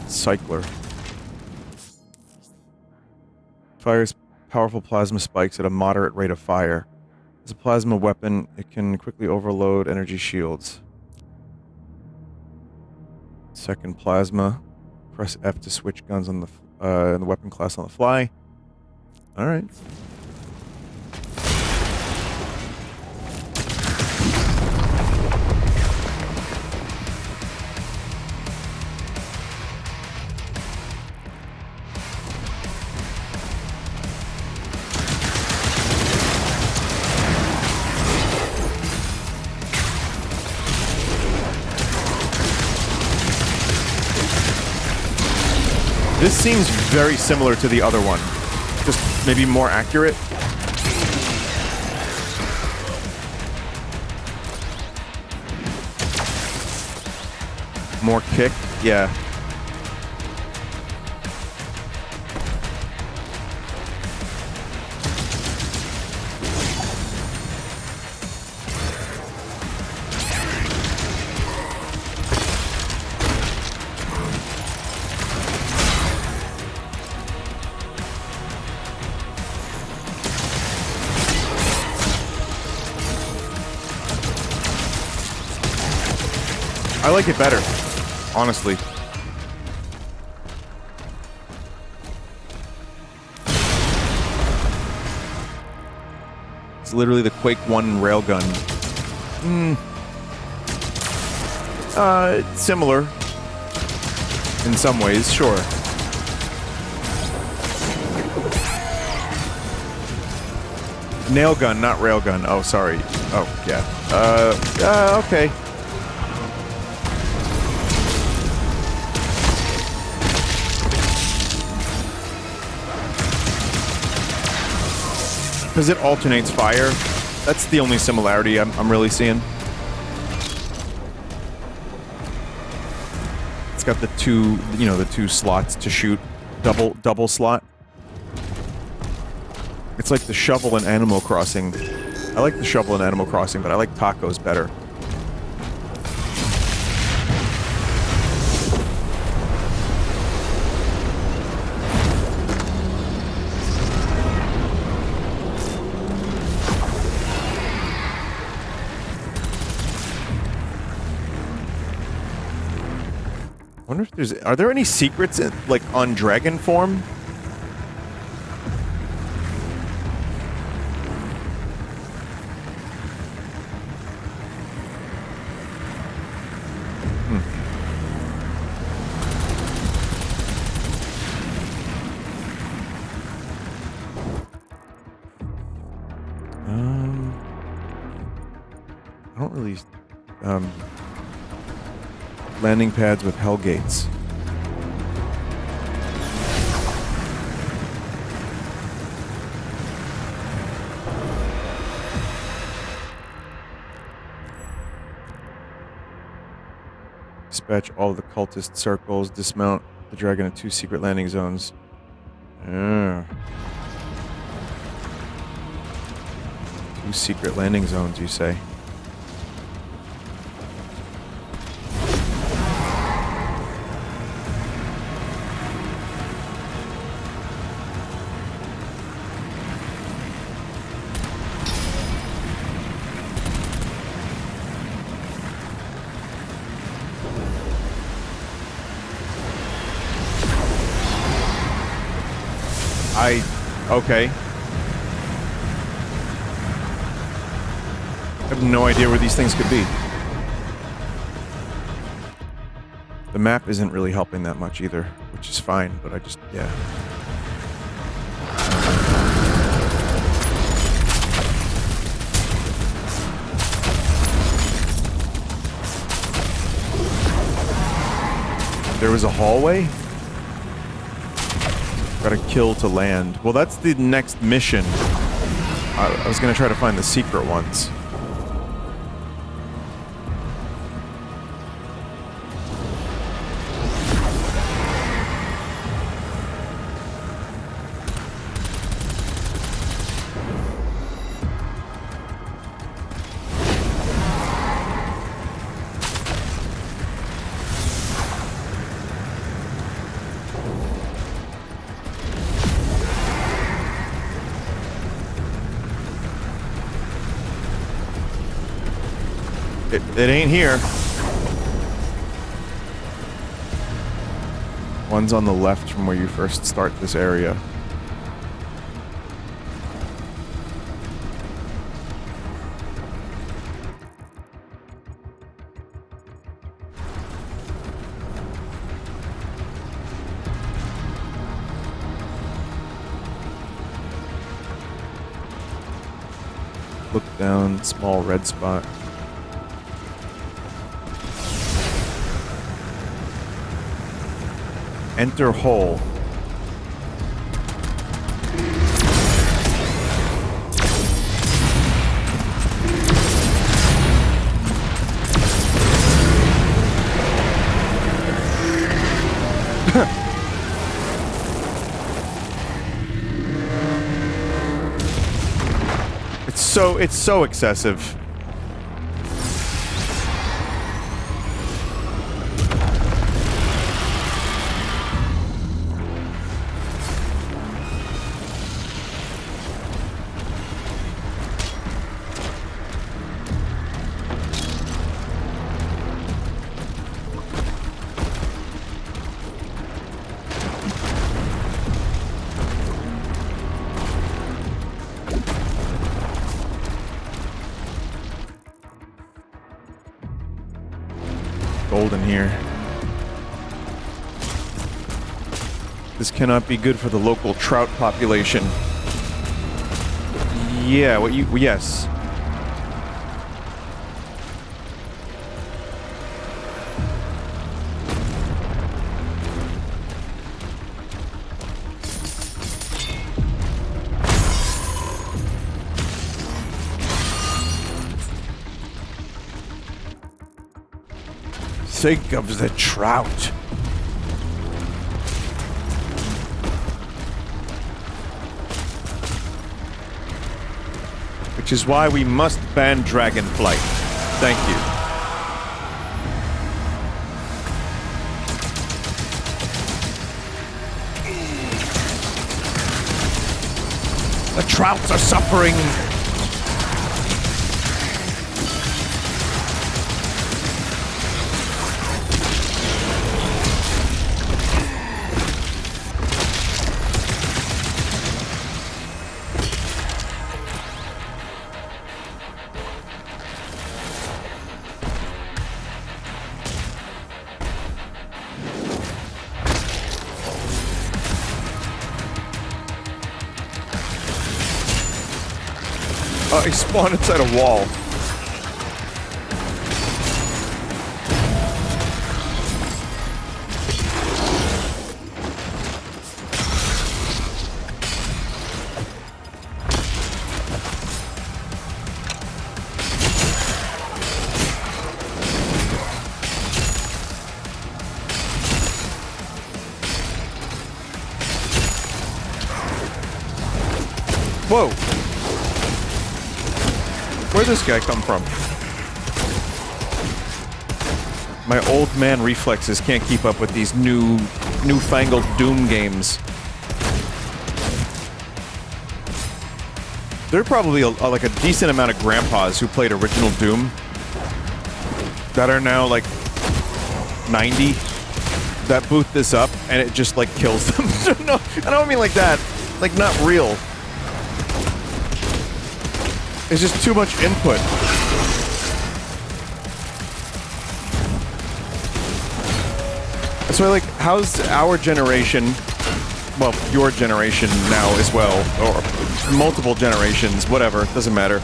Cycler. Fires powerful plasma spikes at a moderate rate of fire. As a plasma weapon, it can quickly overload energy shields. Second plasma. Press F to switch guns on the weapon class on the fly. All right. This seems very similar to the other one, just maybe more accurate. More kick? Yeah. I like it better, honestly. It's literally the Quake 1 railgun. Similar. In some ways, sure. Nail gun, not railgun. Oh, sorry. Oh, yeah. Okay. Because it alternates fire. That's the only similarity I'm really seeing. It's got the two, the two slots to shoot. Double slot. It's like the shovel in Animal Crossing. I like the shovel in Animal Crossing, but I like tacos better. I wonder if are there any secrets like on dragon form? I don't really landing pads with hellgates. Dispatch all of the cultist circles. Dismount the dragon at 2 secret landing zones. 2 secret landing zones, you say? Okay. I have no idea where these things could be. The map isn't really helping that much either, which is fine, but yeah. There was a hallway? Gotta kill to land. Well, that's the next mission. I was gonna try to find the secret ones. It ain't here. One's on the left from where you first start this area. Look down, small red spot. Enter hole. It's so excessive. Golden here. This cannot be good for the local trout population. Yeah, what you... Yes. Think of the trout. Which is why we must ban dragon flight. Thank you. The trouts are suffering. He spawned inside a wall. Whoa. Where'd this guy come from? My old man reflexes can't keep up with these newfangled Doom games. There are probably like a decent amount of grandpas who played original Doom that are now like 90 that boot this up and it just like kills them. No, I don't mean like that. Like not real. It's just too much input. So like, how's our generation, well, your generation now as well, or multiple generations, whatever, doesn't matter,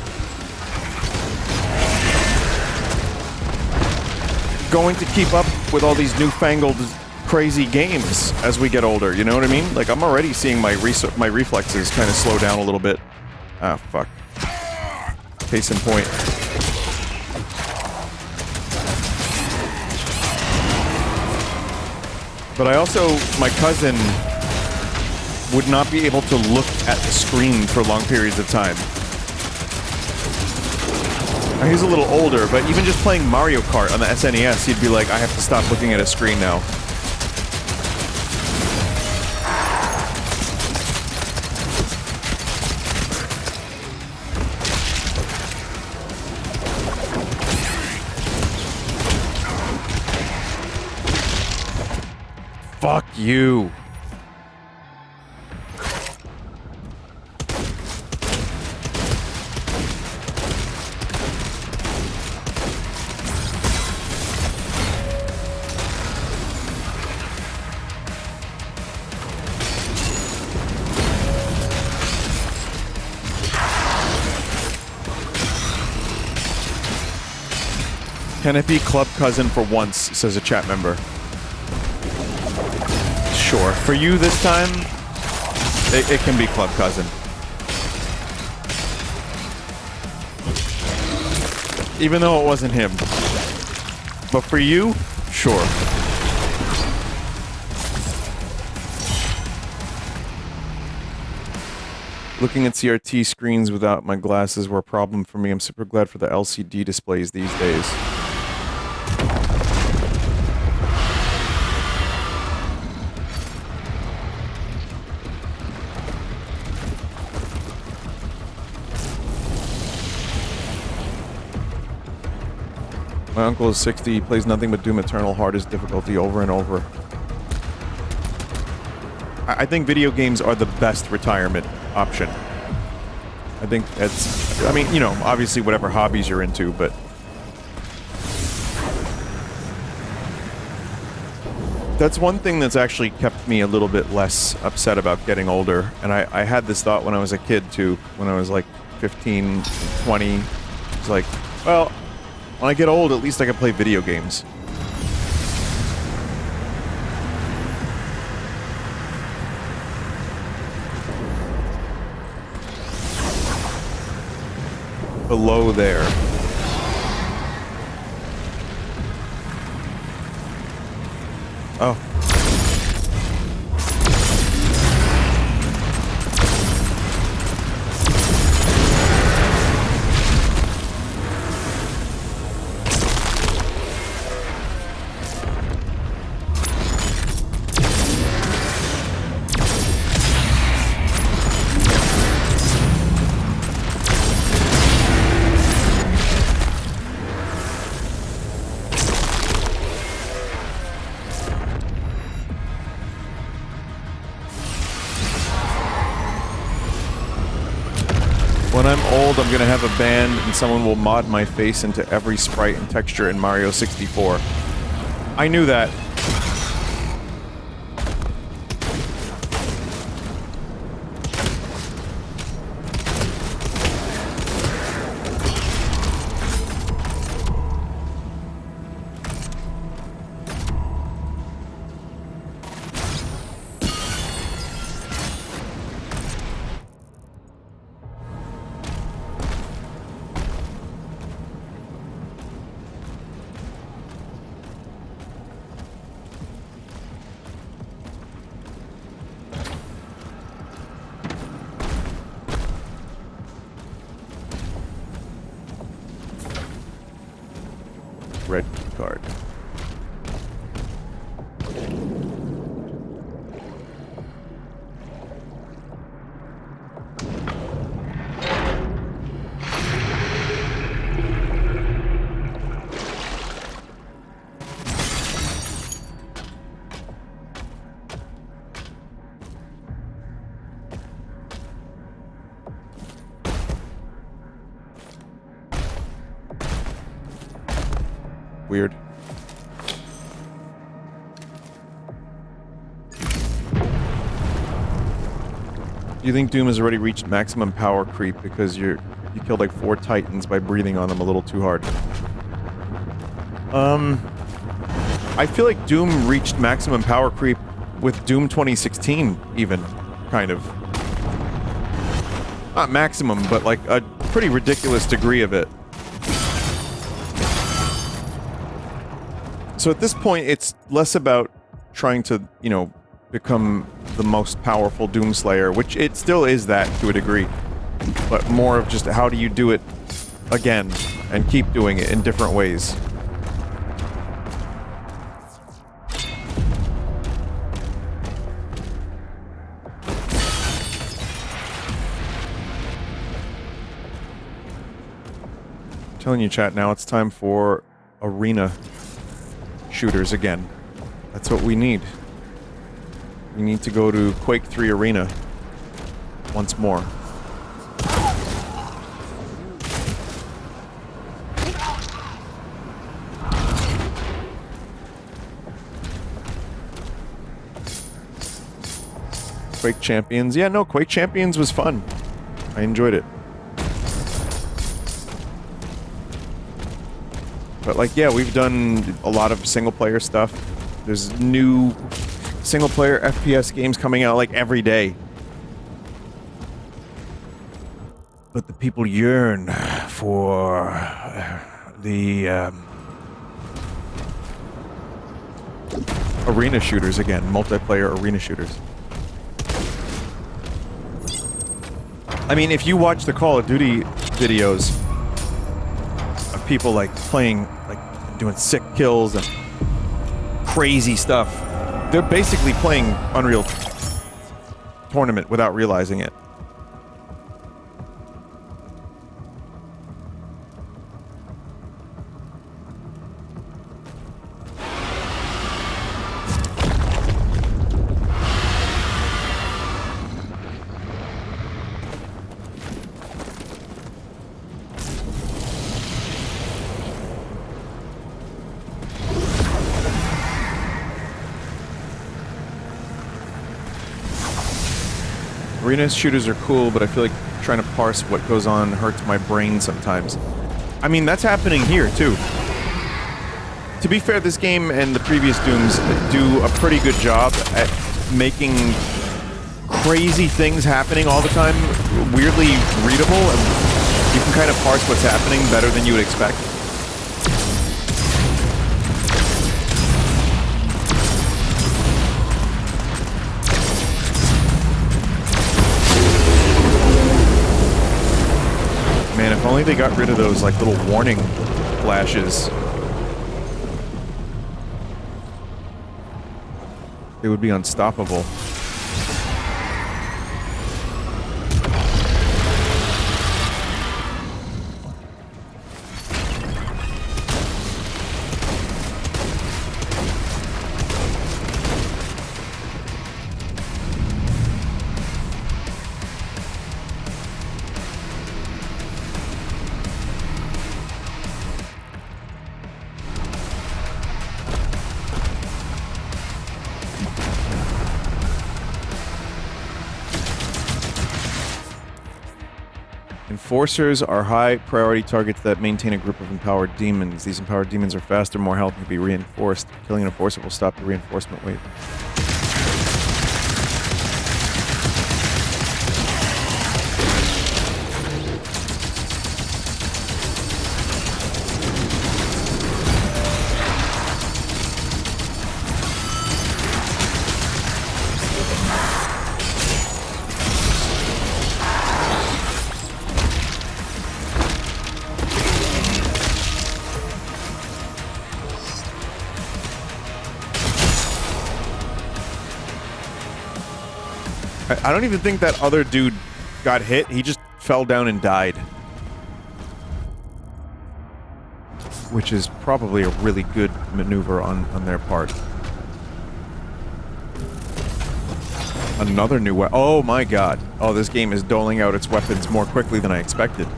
going to keep up with all these newfangled crazy games as we get older, you know what I mean? Like, I'm already seeing my reflexes kind of slow down a little bit. Ah, fuck. Case in point. But I also, my cousin would not be able to look at the screen for long periods of time. Now, he's a little older, but even just playing Mario Kart on the SNES, he'd be like, I have to stop looking at a screen now. Fuck you. Can it be club cousin for once, says a chat member. Sure. For you this time, it can be club cousin. Even though it wasn't him. But for you, sure. Looking at CRT screens without my glasses were a problem for me. I'm super glad for the LCD displays these days. My uncle is 60. He plays nothing but Doom Eternal hardest difficulty over and over. I think video games are the best retirement option. I think that's... I mean, you know, obviously whatever hobbies you're into, but... That's one thing that's actually kept me a little bit less upset about getting older. And I had this thought when I was a kid, too. When I was like 15, 20. It's like, well, when I get old, at least I can play video games. Below there. Oh. When I'm old, I'm gonna have a band and someone will mod my face into every sprite and texture in Mario 64. I knew that. Red card. Weird. Do you think Doom has already reached maximum power creep because you killed like 4 Titans by breathing on them a little too hard? I feel like Doom reached maximum power creep with Doom 2016, even, kind of. Not maximum, but like a pretty ridiculous degree of it. So at this point, it's less about trying to, you know, become the most powerful Doomslayer, which it still is that to a degree, but more of just how do you do it again and keep doing it in different ways. I'm telling you, chat, now it's time for arena shooters again. That's what we need. We need to go to Quake 3 Arena once more. Quake Champions. Yeah, no, Quake Champions was fun. I enjoyed it. But like, yeah, we've done a lot of single-player stuff. There's new single-player FPS games coming out like every day. But the people yearn for the arena shooters again, multiplayer arena shooters. I mean, if you watch the Call of Duty videos of people like playing, like doing sick kills and crazy stuff, they're basically playing Unreal Tournament without realizing it. Arena shooters are cool, but I feel like trying to parse what goes on hurts my brain sometimes. I mean, that's happening here, too. To be fair, this game and the previous Dooms do a pretty good job at making crazy things happening all the time weirdly readable, and you can kind of parse what's happening better than you would expect. Man, if only they got rid of those, like, little warning flashes. They would be unstoppable. Enforcers are high-priority targets that maintain a group of empowered demons. These empowered demons are faster, more health, and can be reinforced. Killing an enforcer will stop the reinforcement wave. I don't even think that other dude got hit. He just fell down and died. Which is probably a really good maneuver on their part. Another new weapon. Oh my god. Oh, this game is doling out its weapons more quickly than I expected.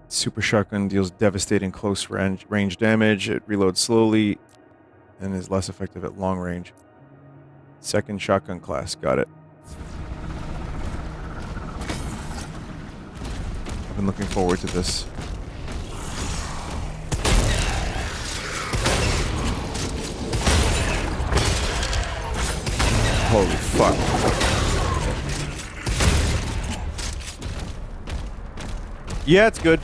Super Shotgun deals devastating close range damage. It reloads slowly and is less effective at long range. Second shotgun class, got it. I've been looking forward to this. Holy fuck. Yeah, it's good.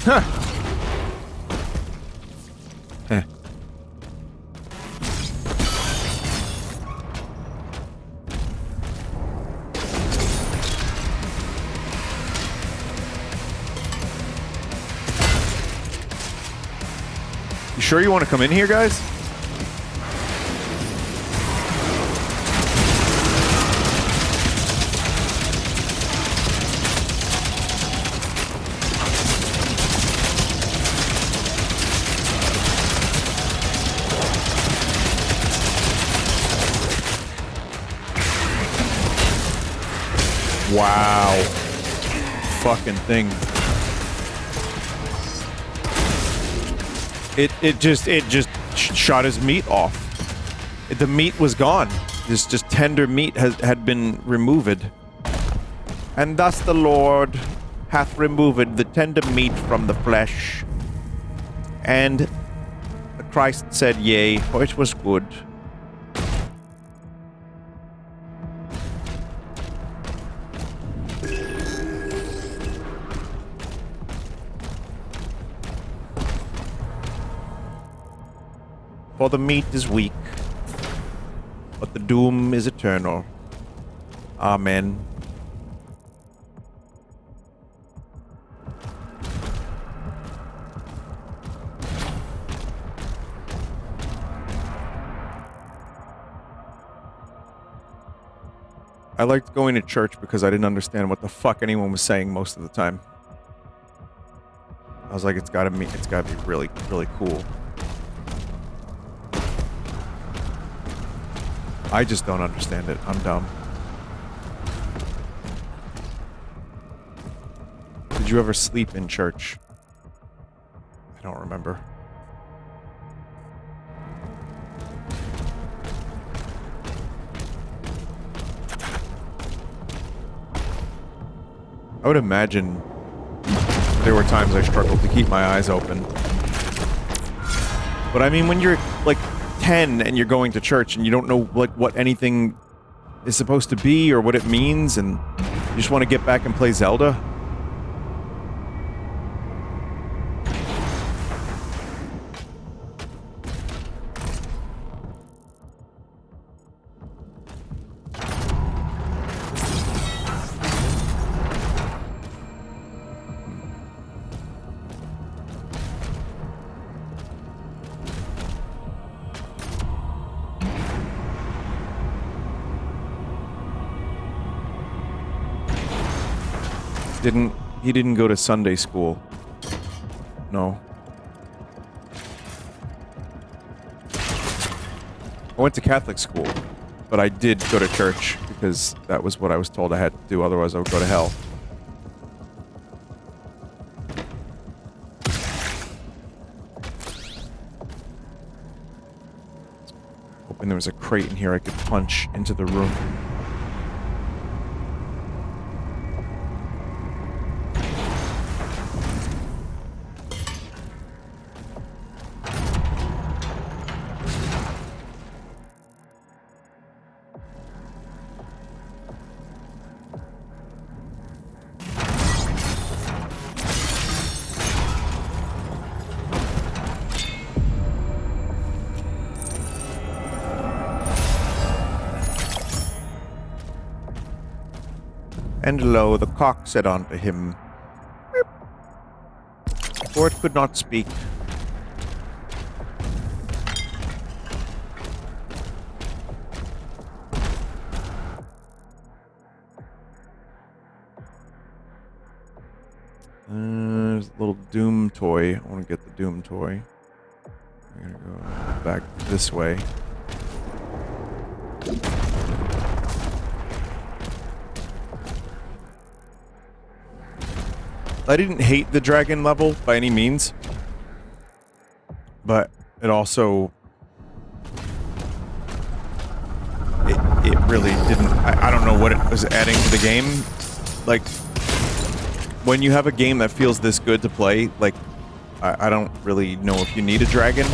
Huh. Heh. You sure you want to come in here, guys? Wow. Fucking thing. It just shot his meat off. The meat was gone. This just tender meat had been removed. And thus the Lord hath removed the tender meat from the flesh. And the Christ said, yea, for it was good. For the meat is weak, but the doom is eternal. Amen. I liked going to church because I didn't understand what the fuck anyone was saying most of the time. I was like, it's gotta be really, really cool. I just don't understand it. I'm dumb. Did you ever sleep in church? I don't remember. I would imagine there were times I struggled to keep my eyes open. But I mean, when you're like 10 and you're going to church and you don't know like what anything is supposed to be or what it means, and you just want to get back and play Zelda. He didn't go to Sunday school. No. I went to Catholic school, but I did go to church because that was what I was told I had to do, otherwise I would go to hell. Hoping there was a crate in here I could punch into the room. And lo, the cock said unto him, "Whip," for it could not speak. There's a little Doom toy. I want to get the Doom toy. I'm gonna go back this way. I didn't hate the dragon level by any means, but it also it really didn't. I don't know what it was adding to the game. Like, when you have a game that feels this good to play, like, I don't really know if you need a dragon.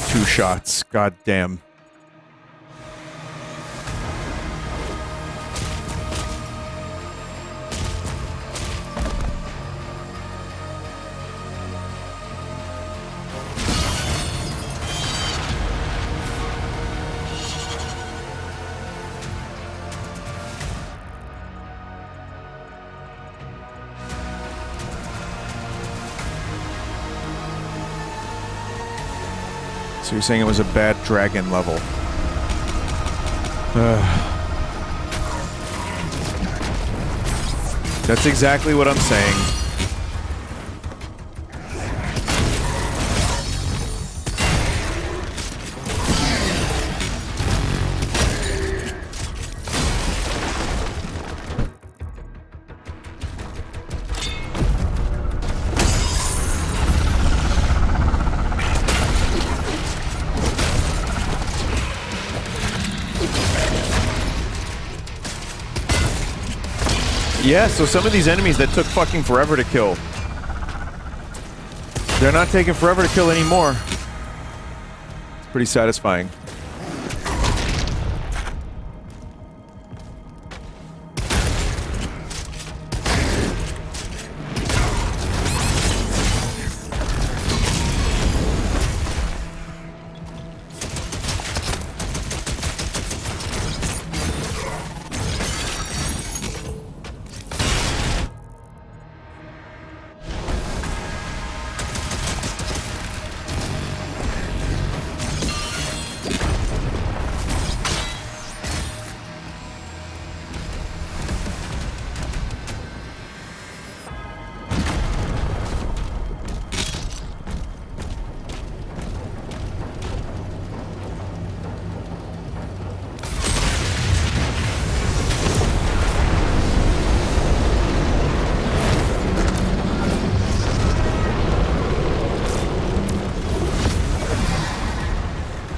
2 shots, god damn. So you're saying it was a bad dragon level? That's exactly what I'm saying. Yeah, so some of these enemies that took fucking forever to kill, they're not taking forever to kill anymore. It's pretty satisfying.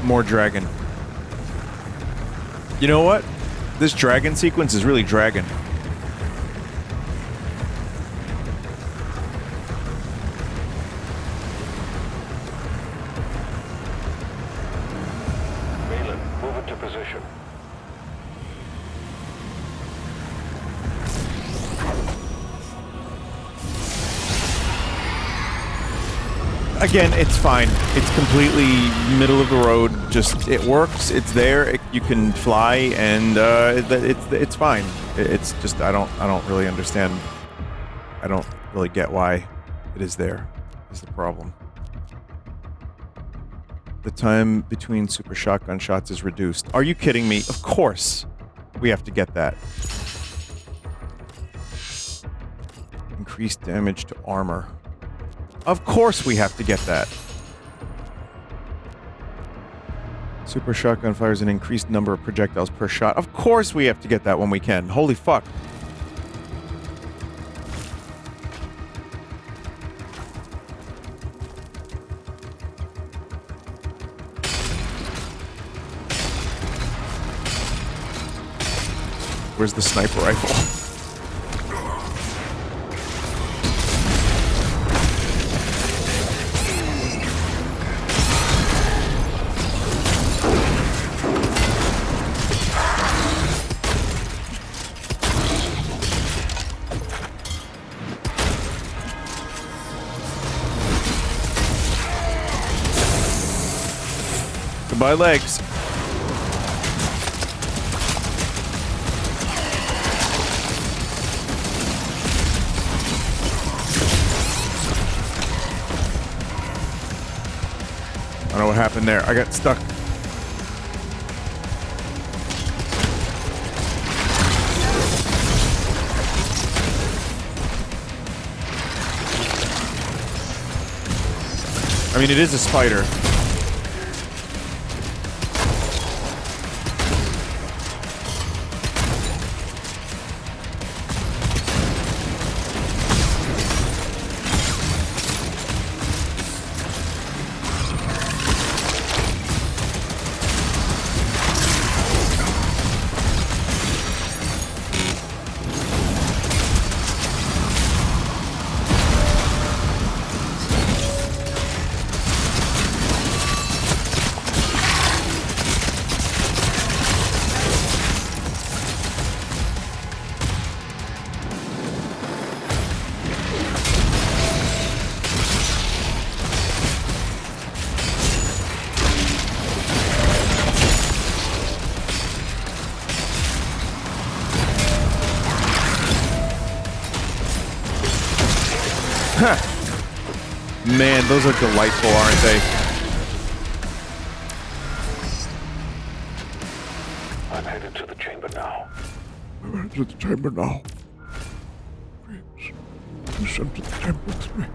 More dragon. You know what? This dragon sequence is really dragon. Malin, move into position. Again, it's fine. It's completely middle of the road. Just it works. It's there. You can fly, and it's fine. It's just I don't really understand. I don't really get why it is there. Is the problem? The time between super shotgun shots is reduced. Are you kidding me? Of course, we have to get that. Increased damage to armor. Of course we have to get that. Super shotgun fires an increased number of projectiles per shot. Of course we have to get that when we can. Holy fuck. Where's the sniper rifle? Goodbye, legs. I don't know what happened there. I got stuck. I mean, it is a spider. Man, those are delightful, aren't they? I'm headed to the chamber now. I'm headed to the chamber now. Please, you sent to the chamber with me.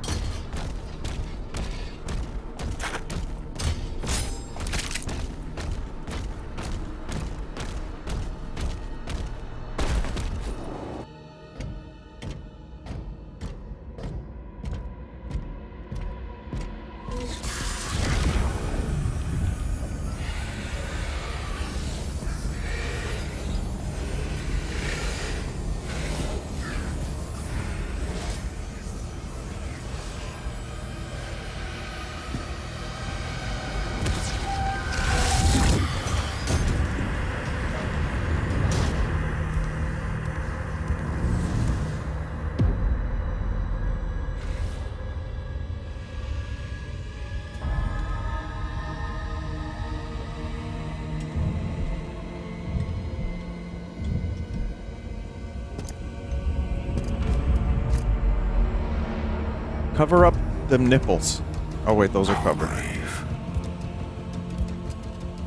Cover up the nipples. Oh wait, those are covered.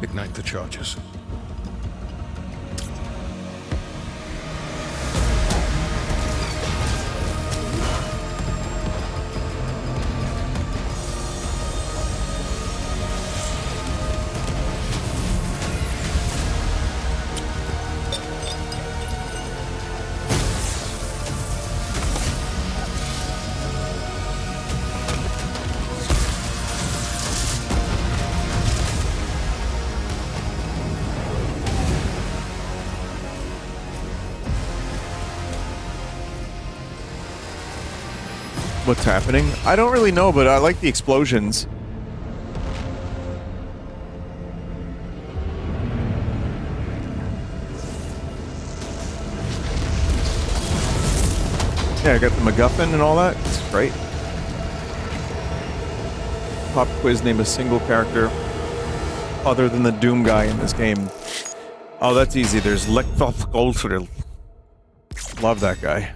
Ignite the charges. What's happening? I don't really know, but I like the explosions. Yeah, I got the MacGuffin and all that. It's great. Pop quiz, name a single character other than the Doom guy in this game. Oh, that's easy. There's Lektoth Goldthrill. Love that guy.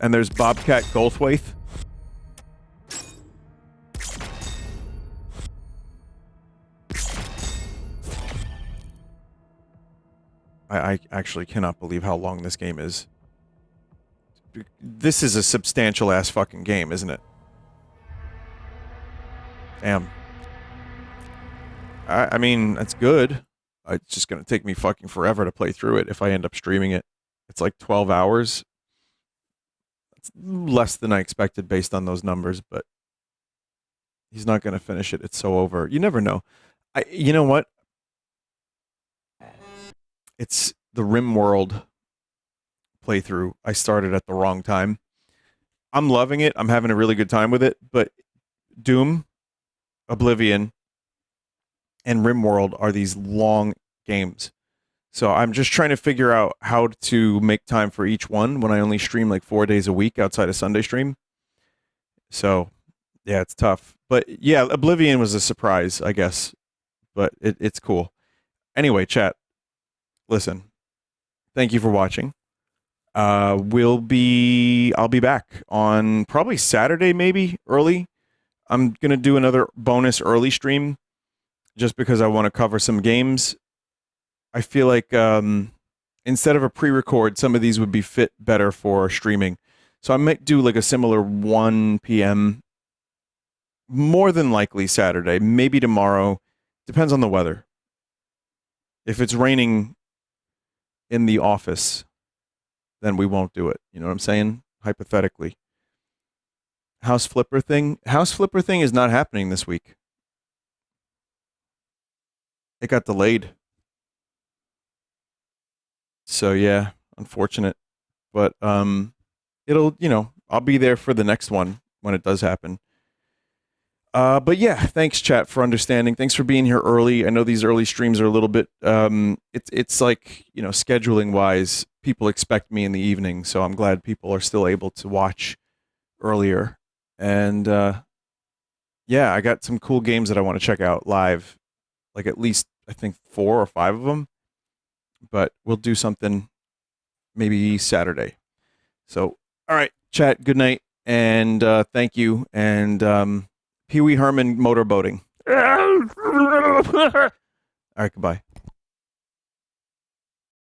And there's Bobcat Goldthwaite. I actually cannot believe how long this game is. This is a substantial ass fucking game, isn't it? Damn. I mean, that's good. It's just gonna take me fucking forever to play through it if I end up streaming it. It's like 12 hours. It's less than I expected based on those numbers, but he's not gonna finish it. It's so over. You never know. You know what? It's the RimWorld playthrough. I started at the wrong time. I'm loving it. I'm having a really good time with it, but Doom, Oblivion, and RimWorld are these long games. So I'm just trying to figure out how to make time for each one when I only stream like 4 days a week outside of Sunday stream. So, yeah, it's tough. But yeah, Oblivion was a surprise, I guess. But it's cool. Anyway, chat, listen. Thank you for watching. I'll be back on probably Saturday, maybe, early. I'm going to do another bonus early stream just because I want to cover some games. I feel like instead of a pre-record, some of these would be fit better for streaming. So I might do like a similar 1 p.m. more than likely Saturday, maybe tomorrow. Depends on the weather. If it's raining in the office, then we won't do it. You know what I'm saying? Hypothetically. House Flipper thing is not happening this week. It got delayed. So yeah, unfortunate. But it'll, I'll be there for the next one when it does happen. But yeah, thanks chat for understanding. Thanks for being here early. I know these early streams are a little bit it's like, scheduling wise, people expect me in the evening, so I'm glad people are still able to watch earlier. And yeah, I got some cool games that I want to check out live. Like at least I think 4 or 5 of them. But we'll do something maybe Saturday. So, all right, chat, good night, and thank you, and Pee Wee Herman motorboating. All right, goodbye.